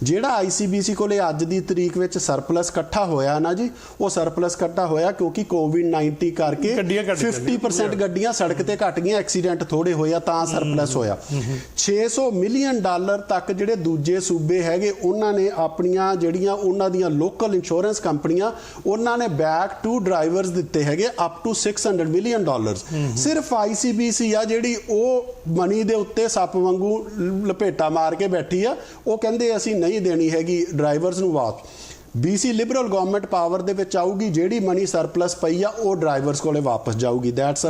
ਜਿਹੜਾ ICBC ਕੋਲੇ ਅੱਜ ਦੀ ਤਰੀਕ ਵਿੱਚ ਸਰਪਲਸ ਇਕੱਠਾ ਹੋਇਆ ਨਾ ਜੀ, ਉਹ ਸਰਪਲਸ ਇਕੱਠਾ ਹੋਇਆ ਕਿਉਂਕਿ COVID-19 ਕਰਕੇ 50% ਗੱਡੀਆਂ ਸੜਕ ਤੇ ਘਟ ਗਈਆਂ, ਐਕਸੀਡੈਂਟ ਥੋੜੇ ਹੋਏ ਆ, ਤਾਂ ਸਰਪਲਸ ਹੋਇਆ। $600 ਮਿਲੀਅਨ ਤੱਕ ਜਿਹੜੇ ਦੂਜੇ ਸੂਬੇ ਹੈਗੇ ਉਹਨਾਂ ਨੇ ਆਪਣੀਆਂ ਜਿਹੜੀਆਂ ਉਹਨਾਂ ਦੀਆਂ ਲੋਕਲ ਇੰਸ਼ੋਰੈਂਸ ਕੰਪਨੀਆਂ, ਉਹਨਾਂ ਨੇ ਬੈਕ ਟੂ ਡਰਾਈਵਰਸ ਦਿੱਤੇ ਹੈਗੇ ਅਪ ਟੂ $600 ਮਿਲੀਅਨ। ਸਿਰਫ ICBC ਆ ਜਿਹੜੀ ਉਹ ਮਨੀ ਦੇ ਉੱਤੇ ਸੱਪ ਵਾਂਗੂ ਲਪੇਟਾ ਮਾਰ ਕੇ ਬੈਠੀ ਆ, ਉਹ ਕਹਿੰਦੇ ਅਸੀਂ ਨਹੀਂ ਦੇਣੀ ਹੈਗੀ ਡਰਾਈਵਰਸ ਨੂੰ ਵਾਪਸ। BC ਲਿਬਰਲ ਗਵਰਨਮੈਂਟ ਪਾਵਰ ਦੇ ਵਿੱਚ ਆਊਗੀ, ਜਿਹੜੀ ਮਨੀ ਸਰਪਲਸ ਪਈ ਆ ਉਹ ਡਰਾਈਵਰਸ ਕੋਲੇ ਵਾਪਸ ਜਾਊਗੀ। That's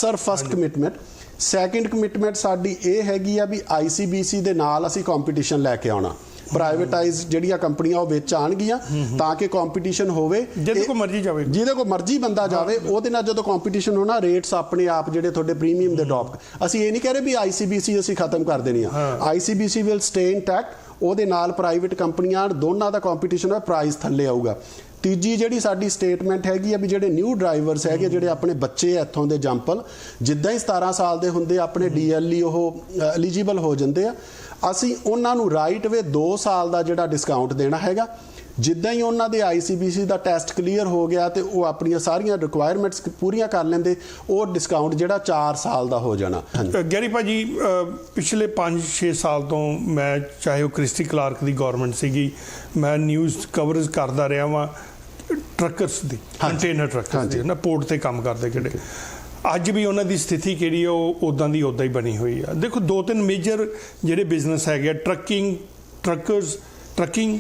our first commitment. Second commitment ਸਾਡੀ ਇਹ ਹੈਗੀ ਆ ਵੀ ICBC ਦੇ ਨਾਲ ਅਸੀਂ ਕੰਪੀਟੀਸ਼ਨ ਲੈ ਕੇ ਆਉਣਾ। ਪ੍ਰਾਈਵੇਟਾਈਜ਼ ਜਿਹੜੀਆਂ ਕੰਪਨੀਆਂ ਉਹ ਵਿੱਚ ਆਣਗੀਆਂ ਤਾਂ ਕਿ ਕੰਪੀਟੀਸ਼ਨ ਹੋਵੇ, ਜਿਹਦੇ ਕੋਲ ਮਰਜ਼ੀ ਬੰਦਾ ਜਾਵੇ, ਉਹਦੇ ਨਾਲ ਜਦੋਂ ਕੰਪੀਟੀਸ਼ਨ ਹੋਣਾ, ਰੇਟਸ ਆਪਣੇ ਆਪ ਜਿਹੜੇ ਤੁਹਾਡੇ ਪ੍ਰੀਮੀਅਮ ਦੇ ਡ੍ਰੌਪ। ਅਸੀਂ ਇਹ ਨਹੀਂ ਕਹਿ ਰਹੇ ਵੀ ICBC ਅਸੀਂ ਖਤਮ ਕਰ ਦੇਣੀ ਆ। ICBC ਵਿਲ ਸਟੇ ਇੰਟੈਕਟ, ਉਹਦੇ ਨਾਲ ਪ੍ਰਾਈਵੇਟ ਕੰਪਨੀਆਂ, ਦੋਨਾਂ ਦਾ ਕੰਪੀਟੀਸ਼ਨ ਹੈ, ਪ੍ਰਾਈਸ ਥੱਲੇ ਆਊਗਾ। ਤੀਜੀ ਜਿਹੜੀ ਸਾਡੀ ਸਟੇਟਮੈਂਟ ਹੈਗੀ ਆ ਵੀ ਜਿਹੜੇ ਨਿਊ ਡਰਾਈਵਰਸ ਹੈਗੇ, ਜਿਹੜੇ ਆਪਣੇ ਬੱਚੇ ਇੱਥੋਂ ਦੇ ਜੰਪਲ ਜਿੱਦਾਂ ਹੀ 17 ਸਾਲ ਦੇ ਹੁੰਦੇ ਆਪਣੇ DLE ਉਹ ਐਲੀਜੀਬਲ ਹੋ ਜਾਂਦੇ ਆ, ਅਸੀਂ ਉਹਨਾਂ ਨੂੰ ਰਾਈਟ ਵੇ 2 ਸਾਲ ਦਾ ਜਿਹੜਾ ਡਿਸਕਾਊਂਟ ਦੇਣਾ ਹੈਗਾ। ਜਿੱਦਾਂ ਹੀ ਉਹਨਾਂ ਦੇ ICBC ਦਾ ਟੈਸਟ ਕਲੀਅਰ ਹੋ ਗਿਆ ਤੇ ਉਹ ਆਪਣੀਆਂ ਸਾਰੀਆਂ ਰਿਕੁਆਇਰਮੈਂਟਸ ਪੂਰੀਆਂ ਕਰ ਲੈਂਦੇ, ਉਹ ਡਿਸਕਾਊਂਟ ਜਿਹੜਾ 4 ਸਾਲ ਦਾ ਹੋ ਜਾਣਾ। ਗੈਰੀ ਭਾਜੀ, ਪਿਛਲੇ 5-6 ਸਾਲ ਤੋਂ ਮੈਂ, ਚਾਹੇ ਉਹ ਕ੍ਰਿਸਟੀ ਕਲਾਰਕ ਦੀ ਗਵਰਨਮੈਂਟ ਸੀਗੀ, ਮੈਂ ਨਿਊਜ਼ ਕਵਰੇਜ ਕਰਦਾ ਰਿਹਾ ਵਾਂ ਟਰੱਕਰਸ ਦੀ, ਕੰਟੇਨਰ ਟਰੱਕਰਸ ਦੀ ਨਾ, ਪੋਰਟ ਤੇ ਕੰਮ ਕਰਦੇ ਕਿਹੜੇ। ਅੱਜ ਵੀ ਉਹਨਾਂ ਦੀ ਸਥਿਤੀ ਕਿਹੜੀ ਆ, ਉਹ ਉਦਾਂ ਦੀ ਉਦਾਂ ਹੀ ਬਣੀ ਹੋਈ ਆ। ਦੇਖੋ 2-3 ਮੇਜਰ ਜਿਹੜੇ ਬਿਜ਼ਨਸ ਹੈਗੇ ਆ, ਟਰੱਕਿੰਗ,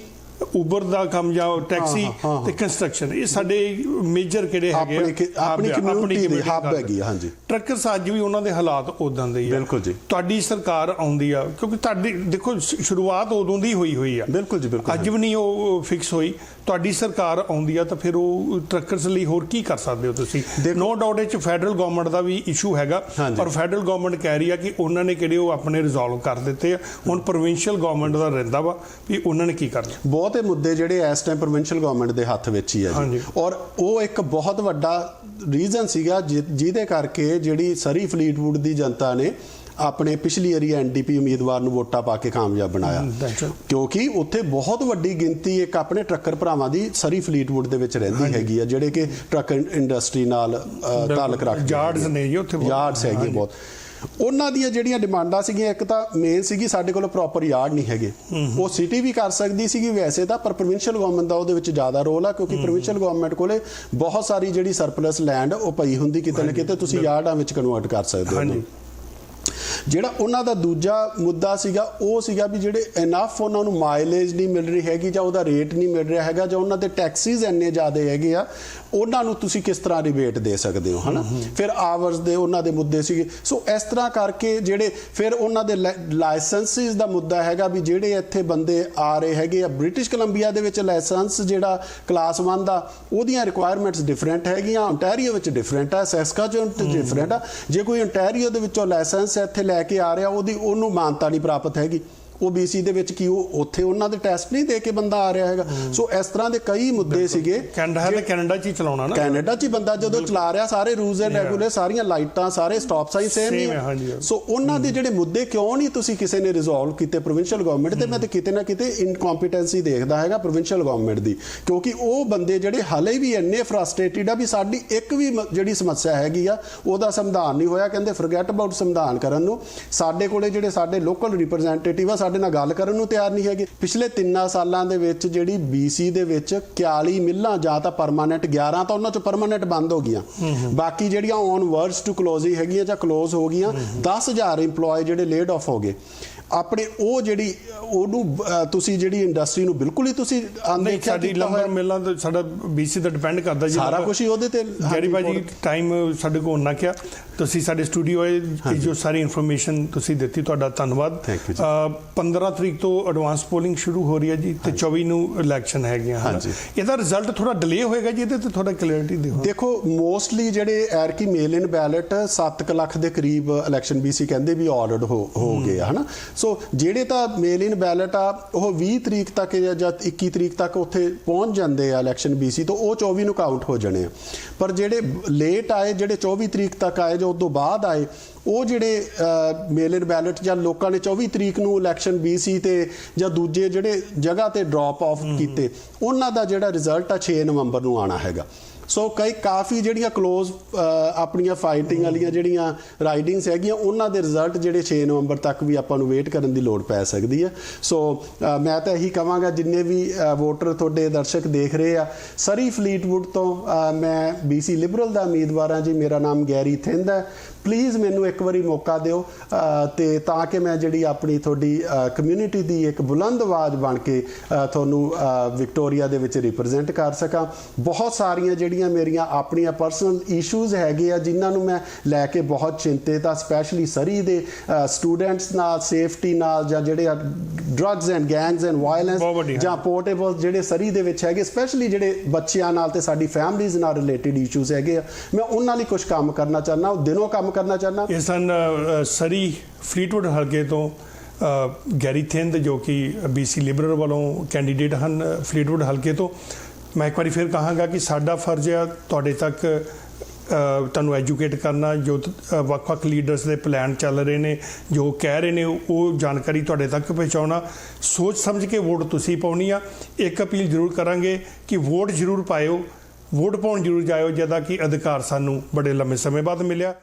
ਉਬਰ ਦਾ ਕੰਮ ਜਾਂ ਟੈਕਸੀ ਤੇ ਕੰਸਟਰਕਸ਼ਨ, ਇਹ ਸਾਡੇ ਮੇਜਰ ਕਿਹੜੇ ਹੈਗੇ ਆਪਣੀ ਕਮਿਊਨਿਟੀ ਦੇ ਹੱਬ ਹੈਗੀ ਆ। ਹਾਂਜੀ, ਟਰੱਕਰਸ ਅੱਜ ਵੀ ਉਹਨਾਂ ਦੇ ਹਾਲਾਤ ਉਦਾਂ ਦੇ ਹੀ ਆ। ਬਿਲਕੁਲ ਜੀ। ਤੁਹਾਡੀ ਸਰਕਾਰ ਆਉਂਦੀ ਆ, ਕਿਉਂਕਿ ਤੁਹਾਡੀ ਦੇਖੋ ਸ਼ੁਰੂਆਤ ਉਦੋਂ ਦੀ ਹੋਈ ਆ। ਬਿਲਕੁਲ ਜੀ, ਬਿਲਕੁਲ। ਅੱਜ ਵੀ ਨਹੀਂ ਉਹ ਫਿਕਸ ਹੋਈ। ਤੁਹਾਡੀ ਸਰਕਾਰ ਆਉਂਦੀ ਆ ਤਾਂ ਫਿਰ ਉਹ ਟਰੱਕਰਸ ਲਈ ਹੋਰ ਕੀ ਕਰ ਸਕਦੇ ਹੋ ਤੁਸੀਂ? ਨੋ ਡਾਊਟ ਇਹ 'ਚ ਫੈਡਰਲ ਗਵਰਨਮੈਂਟ ਦਾ ਵੀ ਇਸ਼ੂ ਹੈਗਾ, ਪਰ ਫੈਡਰਲ ਗਵਰਨਮੈਂਟ ਕਹਿ ਰਹੀ ਆ ਕਿ ਉਹਨਾਂ ਨੇ ਕਿਹੜੇ ਉਹ ਆਪਣੇ ਰਿਜ਼ੋਲਵ ਕਰ ਦਿੱਤੇ ਆ। ਹੁਣ ਪ੍ਰੋਵਿੰਸ਼ੀਅਲ ਗਵਰਨਮੈਂਟ ਦਾ ਰਹਿੰਦਾ ਵਾ ਵੀ ਉਹਨਾਂ ਨੇ ਕੀ ਕਰਨਾ। ਬਹੁਤੇ ਮੁੱਦੇ ਜਿਹੜੇ ਇਸ ਟਾਈਮ ਪ੍ਰੋਵਿੰਸ਼ੀਅਲ ਗਵਰਨਮੈਂਟ ਦੇ ਹੱਥ ਵਿੱਚ ਹੀ ਆ ਜੀ, ਔਰ ਉਹ ਇੱਕ ਬਹੁਤ ਵੱਡਾ ਰੀਜ਼ਨ ਸੀਗਾ ਜਿਹਦੇ ਕਰਕੇ ਜਿਹੜੀ ਸਰੀ ਫਲੀਟਵੁੱਡ ਦੀ ਜਨਤਾ ਨੇ ਆਪਣੇ ਪਿਛਲੀ ਵਾਰੀ NDP ਉਮੀਦਵਾਰ ਨੂੰ ਵੋਟਾਂ ਪਾ ਕੇ ਕਾਮਯਾਬ ਬਣਾਇਆ, ਕਿਉਂਕਿ ਉੱਥੇ ਬਹੁਤ ਵੱਡੀ ਗਿਣਤੀ ਇੱਕ ਆਪਣੇ ਟਰੱਕਰ ਭਰਾਵਾਂ ਦੀ ਸਰੀ ਫਲੀਟਵੁੱਡ ਦੇ ਵਿੱਚ ਰਹਿੰਦੀ ਹੈਗੀ ਆ, ਜਿਹੜੇ ਕਿ ਟਰੱਕ ਇੰਡਸਟਰੀ ਨਾਲ ਤਾਲੁਕ ਰੱਖਦੇ, ਯਾਰਡਸ ਨੇ ਜੀ ਉੱਥੇ, ਯਾਰਡਸ ਹੈਗੇ ਬਹੁਤ। ਉਹਨਾਂ ਦੀਆਂ ਜਿਹੜੀਆਂ ਡਿਮਾਂਡਾਂ ਸੀਗੀਆਂ, ਇੱਕ ਤਾਂ ਮੇਨ ਸੀਗੀ ਸਾਡੇ ਕੋਲ ਪ੍ਰੋਪਰ ਯਾਰਡ ਨਹੀਂ ਹੈਗੇ। ਉਹ ਸਿਟੀ ਵੀ ਕਰ ਸਕਦੀ ਸੀਗੀ ਵੈਸੇ ਤਾਂ, ਪਰ ਪ੍ਰੋਵਿੰਸ਼ੀਅਲ ਗਵਰਨਮੈਂਟ ਦਾ ਉਹਦੇ ਵਿੱਚ ਜ਼ਿਆਦਾ ਰੋਲ ਆ, ਕਿਉਂਕਿ ਪ੍ਰੋਵਿੰਸ਼ੀਅਲ ਗਵਰਨਮੈਂਟ ਕੋਲੇ ਬਹੁਤ ਸਾਰੀ ਜਿਹੜੀ ਸਰਪਲਸ ਲੈਂਡ ਉਹ ਪਈ ਹੁੰਦੀ, ਕਿਤੇ ਨਾ ਕਿਤੇ ਤੁਸੀਂ ਯਾਰਡਾਂ ਵਿੱਚ ਕਨਵਰਟ ਕਰ ਸਕਦੇ ਹੋ। ਜਿਹੜਾ ਉਹਨਾਂ ਦਾ ਦੂਜਾ ਮੁੱਦਾ ਸੀਗਾ ਉਹ ਸੀਗਾ ਵੀ ਜਿਹੜੇ ਇਨਫ ਉਹਨਾਂ ਨੂੰ ਮਾਈਲੇਜ ਨਹੀਂ ਮਿਲ ਰਹੀ ਹੈਗੀ, ਜਾਂ ਉਹਦਾ ਰੇਟ ਨਹੀਂ ਮਿਲ ਰਿਹਾ ਹੈਗਾ, ਜਾਂ ਉਹਨਾਂ ਦੇ ਟੈਕਸਿਸ ਇੰਨੇ ਜ਼ਿਆਦਾ ਹੈਗੇ ਆ, ਉਹਨਾਂ ਨੂੰ ਤੁਸੀਂ ਕਿਸ ਤਰ੍ਹਾਂ ਰਿਬੇਟ ਦੇ ਸਕਦੇ ਹੋ, ਹਨਾ। ਫਿਰ ਆਵਰਸ ਦੇ ਉਹਨਾਂ ਦੇ ਮੁੱਦੇ ਸੀਗੇ। ਸੋ ਇਸ ਤਰ੍ਹਾਂ ਕਰਕੇ ਜਿਹੜੇ ਫਿਰ ਉਹਨਾਂ ਦੇ ਲਾਇਸੈਂਸਿਸ ਦਾ ਮੁੱਦਾ ਹੈਗਾ ਵੀ ਜਿਹੜੇ ਇੱਥੇ ਬੰਦੇ ਆ ਰਹੇ ਹੈਗੇ ਆ, ਬ੍ਰਿਟਿਸ਼ ਕੋਲੰਬੀਆ ਦੇ ਵਿੱਚ ਲਾਇਸੈਂਸ ਜਿਹੜਾ ਕਲਾਸ 1 ਦਾ ਉਹਦੀਆਂ ਰਿਕੁਆਇਰਮੈਂਟਸ ਡਿਫਰੈਂਟ ਹੈਗੀਆਂ, ਓਨਟਾਰੀਓ ਵਿੱਚ ਡਿਫਰੈਂਟ ਆ, ਸੈਸਕਾਚੂਨ ਤੇ ਡਿਫਰੈਂਟ ਆ। ਜੇ ਕੋਈ ਓਨਟਾਰੀਓ ਦੇ ਵਿੱਚੋਂ ਲਾਇਸੈਂਸ ਇੱਥੇ ਲੈ ਕੇ ਆ ਰਿਹਾ, ਉਹਨੂੰ ਮਾਨਤਾ ਨਹੀਂ ਪ੍ਰਾਪਤ ਹੈਗੀ। ਉਹ BC ਦੇ ਵਿੱਚ ਕੀ ਉਹ ਉੱਥੇ ਉਹਨਾਂ ਦੇ ਟੈਸਟ ਨਹੀਂ ਦੇ ਕੇ ਬੰਦਾ ਆ ਰਿਹਾ ਹੈਗਾ। ਸੋ ਇਸ ਤਰ੍ਹਾਂ ਦੇ ਕਈ ਮੁੱਦੇ ਸੀਗੇ। ਕੈਨੇਡਾ 'ਚ ਹੀ ਚਲਾਉਣਾ ਨਾ, ਕੈਨੇਡਾ 'ਚ ਹੀ ਬੰਦਾ ਜਦੋਂ ਚਲਾ ਰਿਹਾ, ਸਾਰੇ ਰੂਲਸ ਐਂਡ ਰੈਗੂਲੇਸ਼ਨ, ਸਾਰੀਆਂ ਲਾਈਟਾਂ, ਸਾਰੇ ਸਟਾਪ ਸਾਈਨ ਸੇਮ ਹੀ ਹੈ। ਸੋ ਉਹਨਾਂ ਦੇ ਜਿਹੜੇ ਮੁੱਦੇ ਕਿਉਂ ਨਹੀਂ ਤੁਸੀਂ ਕਿਸੇ ਨੇ ਰਿਜ਼ੋਲਵ ਕੀਤੇ ਪ੍ਰੋਵਿੰਸ਼ੀਅਲ ਗਵਰਨਮੈਂਟ ਤੇ? ਮੈਂ ਤਾਂ ਕਿਤੇ ਨਾ ਕਿਤੇ ਇਨਕੰਪੀਟੈਂਸੀ ਦੇਖਦਾ ਹੈਗਾ ਪ੍ਰੋਵਿੰਸ਼ੀਅਲ ਗਵਰਨਮੈਂਟ ਦੀ, ਕਿਉਂਕਿ ਉਹ ਬੰਦੇ ਜਿਹੜੇ ਹਾਲੇ ਵੀ ਇੰਨੇ ਫਰਸਟ੍ਰੇਟਿਡ ਆ ਵੀ ਸਾਡੀ ਇੱਕ ਵੀ ਜਿਹੜੀ ਸਮੱਸਿਆ ਹੈਗੀ ਆ ਉਹਦਾ ਸਮਾਧਾਨ ਨਹੀਂ ਹੋਇਆ। ਕਹਿੰਦੇ ਫੋਰਗੇਟ ਅਬਾਊਟ ਸਮਾਧਾਨ ਕਰਨ ਨੂੰ। ਸਾਡੇ ਕੋਲੇ ਜਿਹੜੇ ਸਾਡੇ ਲੋਕਲ ਰਿਪਰੈਜ਼ੈਂਟੇਟਿਵ ਆ ਸਾਡੇ ਨਾਲ ਗੱਲ ਕਰਨ ਨੂੰ ਤਿਆਰ ਨਹੀਂ ਹੈਗੇ। ਪਿਛਲੇ 3 ਸਾਲਾਂ ਦੇ ਵਿੱਚ ਜਿਹੜੀ BC ਦੇ ਵਿੱਚ 41 ਮਿੱਲਾਂ ਜਾਂ ਤਾਂ ਪਰਮਾਨੈਂਟ, 11 ਤਾਂ ਉਹਨਾਂ ਚੋਂ ਪਰਮਾਨੈਂਟ ਬੰਦ ਹੋ ਗਈਆਂ, ਬਾਕੀ ਜਿਹੜੀਆਂ ਔਨ ਵਰਡਸ ਟੂ ਕਲੋਜ਼ ਹੀ ਹੈਗੀਆਂ ਜਾਂ ਕਲੋਜ਼ ਹੋ ਗਈਆਂ। 10,000 EMPLOYE ਜਿਹੜੇ ਲੇਡ ਆਫ ਹੋ ਗਏ ਆਪਣੇ। ਉਹ ਜਿਹੜੀ ਉਹਨੂੰ ਤੁਸੀਂ ਜਿਹੜੀ ਇੰਡਸਟਰੀ ਨੂੰ ਬਿਲਕੁਲ ਹੀ ਤੁਸੀਂ ਅਣਦੇਖਿਆ ਸਾਡੀ ਲੰਬਰ ਮਿਲਾਂ ਦਾ ਸਾਡਾ BC ਦਾ ਡਿਪੈਂਡ ਕਰਦਾ ਜੀ, ਸਾਰਾ ਕੁਝ ਹੀ ਉਹਦੇ ਤੇ। ਗੈਰੀ ਭਾਜੀ ਟਾਈਮ ਸਾਡੇ ਕੋਲ ਨਾ ਕਿਹਾ, ਤੁਸੀਂ ਸਾਡੇ ਸਟੂਡੀਓ ਆਏ, ਜੋ ਸਾਰੀ ਇਨਫੋਰਮੇਸ਼ਨ ਤੁਸੀਂ ਦਿੱਤੀ, ਤੁਹਾਡਾ ਧੰਨਵਾਦ। 15 ਤਰੀਕ ਤੋਂ ਐਡਵਾਂਸ ਪੋਲਿੰਗ ਸ਼ੁਰੂ ਹੋ ਰਹੀ ਹੈ ਜੀ, ਤੇ 24 ਨੂੰ ਇਲੈਕਸ਼ਨ ਹੈਗੇ ਹਨ। ਇਹਦਾ ਰਿਜ਼ਲਟ ਥੋੜਾ ਡਿਲੇ ਹੋਏਗਾ ਜੀ, ਇਹਦੇ ਤੇ ਥੋੜਾ ਕਲੀਅਰਿਟੀ ਦਿਓ। ਦੇਖੋ ਮੋਸਟਲੀ ਜਿਹੜੇ ਐਰਕੀ ਮੇਲ ਇਨ ਬੈਲਟ 7 ਲੱਖ ਦੇ ਕਰੀਬ ਇਲੈਕਸ਼ਨ BC ਕਹਿੰਦੇ ਵੀ ਆਰਡਰਡ ਹੋ ਗਏ ਆ, ਹਨਾ। ਸੋ ਜਿਹੜੇ ਤਾਂ ਮੇਲ ਇਨ ਬੈਲਟ ਆ ਉਹ 20 ਤਰੀਕ ਤੱਕ ਜਾਂ 21 ਤਰੀਕ ਤੱਕ ਉੱਥੇ ਪਹੁੰਚ ਜਾਂਦੇ ਆ ਇਲੈਕਸ਼ਨ BC ਤੋਂ, ਉਹ 24 ਨੂੰ ਕਾਊਂਟ ਹੋ ਜਾਣੇ ਆ। ਪਰ ਜਿਹੜੇ ਲੇਟ ਆਏ, ਜਿਹੜੇ 24 ਤਰੀਕ ਤੱਕ ਆਏ, ਜੋ ਉਸ ਤੋਂ ਬਾਅਦ ਆਏ, ਉਹ ਜਿਹੜੇ ਮੇਲ ਇਨ ਬੈਲਟ ਜਾਂ ਲੋਕਾਂ ਨੇ 24 ਤਰੀਕ ਨੂੰ ਇਲੈਕਸ਼ਨ BC ਤੇ ਜਾਂ ਦੂਜੇ ਜਿਹੜੇ ਜਗ੍ਹਾ ਤੇ ਡ੍ਰੌਪ ਆਫ ਕੀਤੇ, ਉਹਨਾਂ ਦਾ ਜਿਹੜਾ ਰਿਜ਼ਲਟ ਆ 6 ਨਵੰਬਰ ਨੂੰ ਆਉਣਾ ਹੈਗਾ। ਸੋ ਕਾਫੀ ਜਿਹੜੀਆਂ ਕਲੋਜ਼ ਆਪਣੀਆਂ ਫਾਈਟਿੰਗ ਵਾਲੀਆਂ ਜਿਹੜੀਆਂ ਰਾਈਡਿੰਗਸ ਹੈਗੀਆਂ, ਉਹਨਾਂ ਦੇ ਰਿਜ਼ਲਟ ਜਿਹੜੇ 6 ਨਵੰਬਰ ਤੱਕ ਵੀ ਆਪਾਂ ਨੂੰ ਵੇਟ ਕਰਨ ਦੀ ਲੋੜ ਪੈ ਸਕਦੀ ਹੈ। ਸੋ ਮੈਂ ਤਾਂ ਇਹੀ ਕਹਾਂਗਾ ਜਿੰਨੇ ਵੀ ਵੋਟਰ ਤੁਹਾਡੇ ਦਰਸ਼ਕ ਦੇਖ ਰਹੇ ਆ, ਸਰੀ ਫਲੀਟਵੁੱਡ ਤੋਂ ਮੈਂ BC ਲਿਬਰਲ ਦਾ ਉਮੀਦਵਾਰ ਹਾਂ ਜੀ। ਮੇਰਾ ਨਾਮ ਗੈਰੀ ਥਿੰਦ ਹੈ। ਪਲੀਜ਼ ਮੈਨੂੰ ਇੱਕ ਵਾਰੀ ਮੌਕਾ ਦਿਓ ਤੇ ਤਾਂ ਕਿ ਮੈਂ ਜਿਹੜੀ ਆਪਣੀ ਤੁਹਾਡੀ ਕਮਿਊਨਿਟੀ ਦੀ ਇੱਕ ਬੁਲੰਦ ਆਵਾਜ਼ ਬਣ ਕੇ ਤੁਹਾਨੂੰ ਵਿਕਟੋਰੀਆ ਦੇ ਵਿੱਚ ਰਿਪਰੈਜ਼ੈਂਟ ਕਰ ਸਕਾਂ। ਬਹੁਤ ਸਾਰੀਆਂ ਜਿਹੜੀਆਂ ਮੇਰੀਆਂ ਆਪਣੀਆਂ ਪਰਸਨਲ ਇਸ਼ੂਜ਼ ਹੈਗੇ ਆ ਜਿਨ੍ਹਾਂ ਨੂੰ ਮੈਂ ਲੈ ਕੇ ਬਹੁਤ ਚਿੰਤਿਤ ਆ, ਸਪੈਸ਼ਲੀ ਸਰੀ ਦੇ ਸਟੂਡੈਂਟਸ ਨਾਲ, ਸੇਫਟੀ ਨਾਲ, ਜਾਂ ਜਿਹੜੇ drugs and gangs and violence ਜਾਂ ਪੋਰਟੇਬਲ ਜਿਹੜੇ ਸਰੀ ਦੇ ਵਿੱਚ ਹੈਗੇ, ਸਪੈਸ਼ਲੀ ਜਿਹੜੇ ਬੱਚਿਆਂ ਨਾਲ ਤੇ ਸਾਡੀ ਫੈਮਲੀਜ਼ ਨਾਲ ਰਿਲੇਟਿਡ ਇਸ਼ੂਜ਼ ਹੈਗੇ ਆ, ਮੈਂ ਉਹਨਾਂ ਲਈ ਕੁਝ ਕੰਮ ਕਰਨਾ ਚਾਹੁੰਦਾ, ਉਹ ਦਿਨੋਂ ਕੰਮ ਕਰਨਾ ਚਾਹੁੰਦਾ। ਇਸ ਸਨ ਸਰੀ ਫਲੀਟਵੁੱਡ ਹਲਕੇ ਤੋਂ ਗੈਰੀ ਥਿੰਦ, ਜੋ ਕਿ BC ਲਿਬਰਲ ਵੱਲੋਂ ਕੈਂਡੀਡੇਟ ਹਨ ਫਲੀਟਵੁੱਡ ਹਲਕੇ ਤੋਂ। ਮੈਂ ਇੱਕ ਵਾਰੀ ਫਿਰ ਕਹਾਂਗਾ ਕਿ ਸਾਡਾ ਫਰਜ਼ ਹੈ ਤੁਹਾਡੇ ਤੱਕ ਤੁਹਾਨੂੰ ਐਜੂਕੇਟ ਕਰਨਾ, ਜੋ ਵੱਖ-ਵੱਖ ਲੀਡਰਸ ਦੇ ਪਲਾਨ ਚੱਲ ਰਹੇ ਨੇ, ਜੋ ਕਹਿ ਰਹੇ ਨੇ, ਉਹ ਜਾਣਕਾਰੀ ਤੁਹਾਡੇ ਤੱਕ ਪਹੁੰਚਾਉਣਾ। ਸੋਚ ਸਮਝ ਕੇ ਵੋਟ ਤੁਸੀਂ ਪਾਉਣੀ ਆ। ਇੱਕ ਅਪੀਲ ਜ਼ਰੂਰ ਕਰਾਂਗੇ ਕਿ ਵੋਟ ਜ਼ਰੂਰ ਪਾਇਓ, ਵੋਟ ਪਾਉਣ ਜ਼ਰੂਰ ਜਾਇਓ, ਜਿਹਦਾ ਕਿ ਅਧਿਕਾਰ ਸਾਨੂੰ ਬੜੇ ਲੰਮੇ ਸਮੇਂ ਬਾਅਦ ਮਿਲਿਆ।